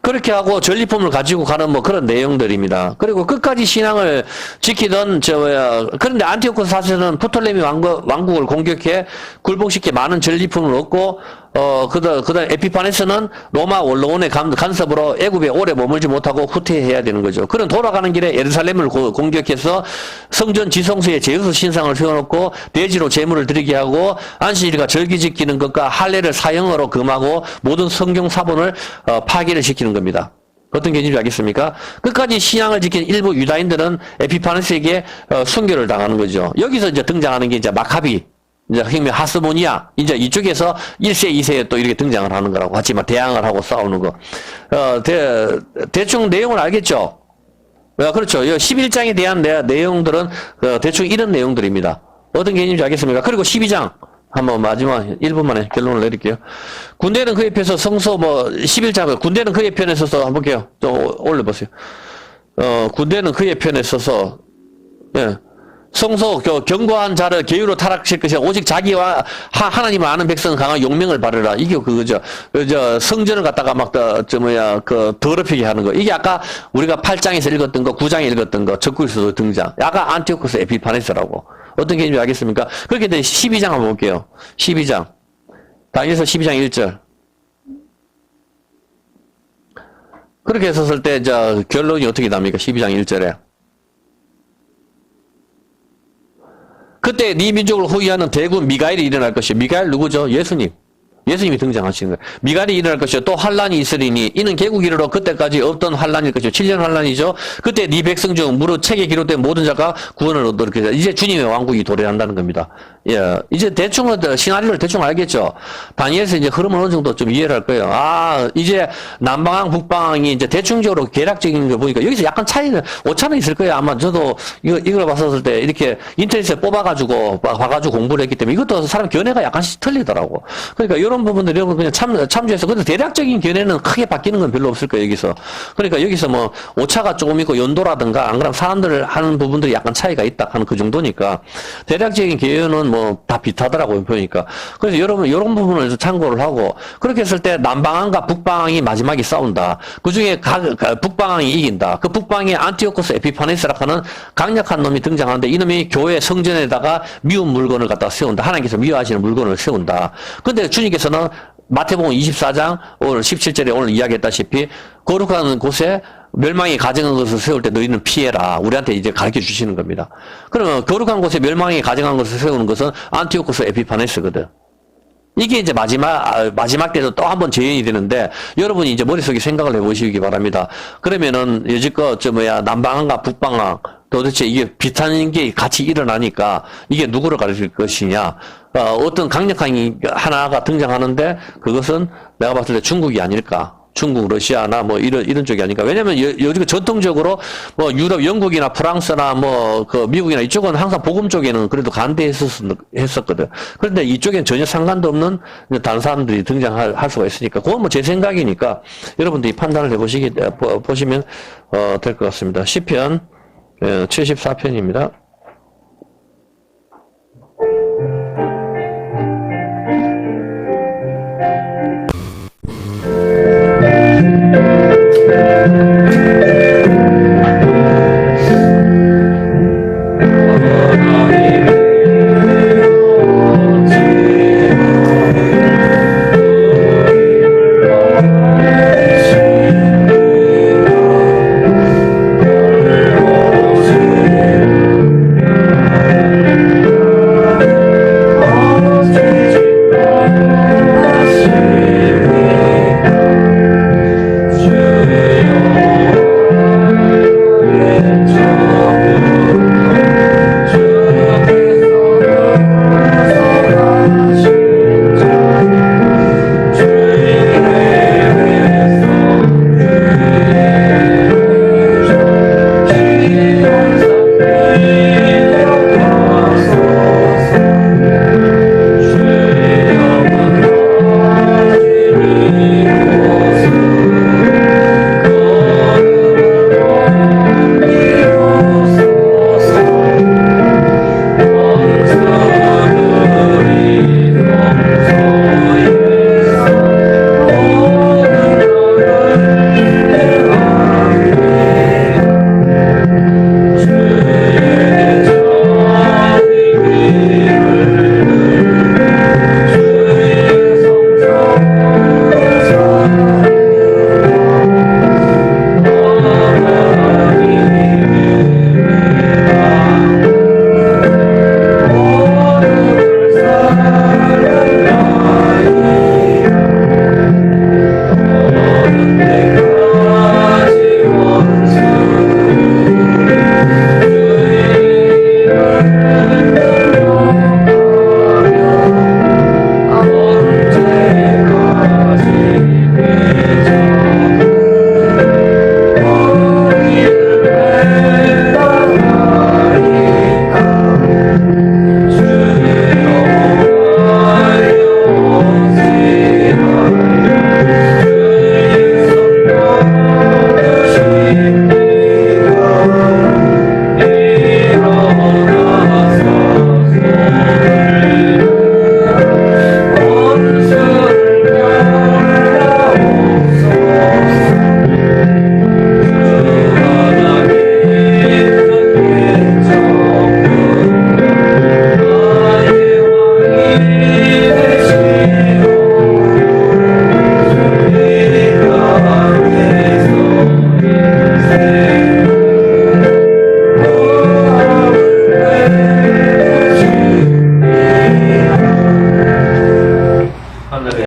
그렇게 하고 전리품을 가지고 가는 뭐 그런 내용들입니다. 그리고 끝까지 신앙을 지키던, 그런데 안티오코스 4세는 프톨레미 왕국을 공격해 굴복시켜 많은 전리품을 얻고, 그다음 에피파네스는 로마 원로원의 간섭으로 애굽에 오래 머물지 못하고 후퇴해야 되는 거죠. 그런 돌아가는 길에 예루살렘을 공격해서 성전 지성소에 제우스 신상을 세워놓고 대지로 제물을 드리게 하고 안식일과 절기 지키는 것과 할례를 사형으로 금하고 모든 성경 사본을 파기를 시키는 겁니다. 어떤 개념인지 알겠습니까? 끝까지 신앙을 지킨 일부 유다인들은 에피파네스에게 순교를 당하는 거죠. 여기서 이제 등장하는 게 이제 마카비, 이제 흥미 하스모니아, 이제 이쪽에서 1세, 2세에 또 이렇게 등장을 하는 거라고. 같이 막 대항을 하고 싸우는 거. 대충 내용을 알겠죠? 그렇죠. 11장에 대한 내용들은 대충 이런 내용들입니다. 어떤 개념인지 알겠습니까? 그리고 12장. 한번 마지막 1분 만에 결론을 내릴게요. 군대는 그의 편에서 성소 11장, 군대는 그의 편에 서서 한번 볼게요. 좀 올려보세요. 군대는 그의 편에 서서, 예. 성소 견고한 자를 계유로 타락실 것이야. 오직 자기와 하나님을 아는 백성은 강한 용명을 바르라. 이게 그거죠. 성전을 갖다가 더럽히게 하는 거. 이게 아까 우리가 8장에서 읽었던 거, 9장에 읽었던 거, 적국에서도 등장. 아까 안티오코스 에피파네스라고. 어떤 개념인지 알겠습니까? 그렇게 돼 12장 한번 볼게요. 12장. 다니엘서 12장 1절. 그렇게 했었을 때, 결론이 어떻게 납니까? 12장 1절에. 그때 네 민족을 호위하는 대군 미가엘이 일어날 것이요. 미가엘 누구죠? 예수님. 예수님이 등장하시는 거예요. 미갈이 일어날 것이요. 또 환란이 있으리니 이는 개국 이르러 그때까지 없던 환란일 것이요. 7년 환란이죠. 그때 네 백성 중 무릇 책에 기록된 모든 자가 구원을 얻도록 하리라. 이제 주님의 왕국이 도래한다는 겁니다. 예, 이제 대충 시나리오를 대충 알겠죠. 다니엘서 이제 흐름을 어느 정도 좀 이해를 할 거예요. 아, 이제 남방항 북방항이 이제 대충적으로 계략적인 걸 보니까 여기서 약간 차이는 오차는 있을 거예요. 아마 저도 이걸 봤었을 때 이렇게 인터넷에 봐가지고 공부를 했기 때문에 이것도 사람 견해가 약간씩 틀리더라고. 그러니까 이런 부분들 여러분 그냥 참조해서 근데 대략적인 견해는 크게 바뀌는 건 별로 없을 거예요. 여기서. 그러니까 여기서 뭐 오차가 조금 있고 연도라든가 안 그러면 사람들 하는 부분들이 약간 차이가 있다 하는 그 정도니까 대략적인 개요는 뭐 다 비슷하더라고요, 보니까. 그래서 여러분, 이런 부분을 참고를 하고, 그렇게 했을 때 남방항과 북방항이 마지막에 싸운다. 그 중에 북방항이 이긴다. 그 북방에 안티오코스 에피파네스라 하는 강력한 놈이 등장하는데 이놈이 교회 성전에다가 미운 물건을 갖다 세운다. 하나님께서 미워하시는 물건을 세운다. 근데 주님께서는 마태복음 24장 오늘 17절에 오늘 이야기했다시피 거룩한 곳에 멸망이 가정한 것을 세울 때 너희는 피해라. 우리한테 이제 가르쳐 주시는 겁니다. 그러면 거룩한 곳에 멸망이 가정한 것을 세우는 것은 안티오코스 에피파네스거든. 이게 이제 마지막 때도 또 한 번 재현이 되는데 여러분이 이제 머릿속에 생각을 해보시기 바랍니다. 그러면은 여지껏 남방항과 북방항 도대체 이게 비슷한 게 같이 일어나니까 이게 누구를 가르칠 것이냐. 어떤 강력한 하나가 등장하는데 그것은 내가 봤을 때 중국이 아닐까. 중국, 러시아나 뭐 이런 쪽이 아닐까. 왜냐면 요즘 전통적으로 뭐 유럽, 영국이나 프랑스나 뭐 그 미국이나 이쪽은 항상 복음 쪽에는 그래도 간대했었거든. 그런데 이쪽엔 전혀 상관도 없는 다른 사람들이 등장할 수가 있으니까. 그건 뭐 제 생각이니까 여러분들이 판단을 보시면 될 것 같습니다. 시편 74편입니다.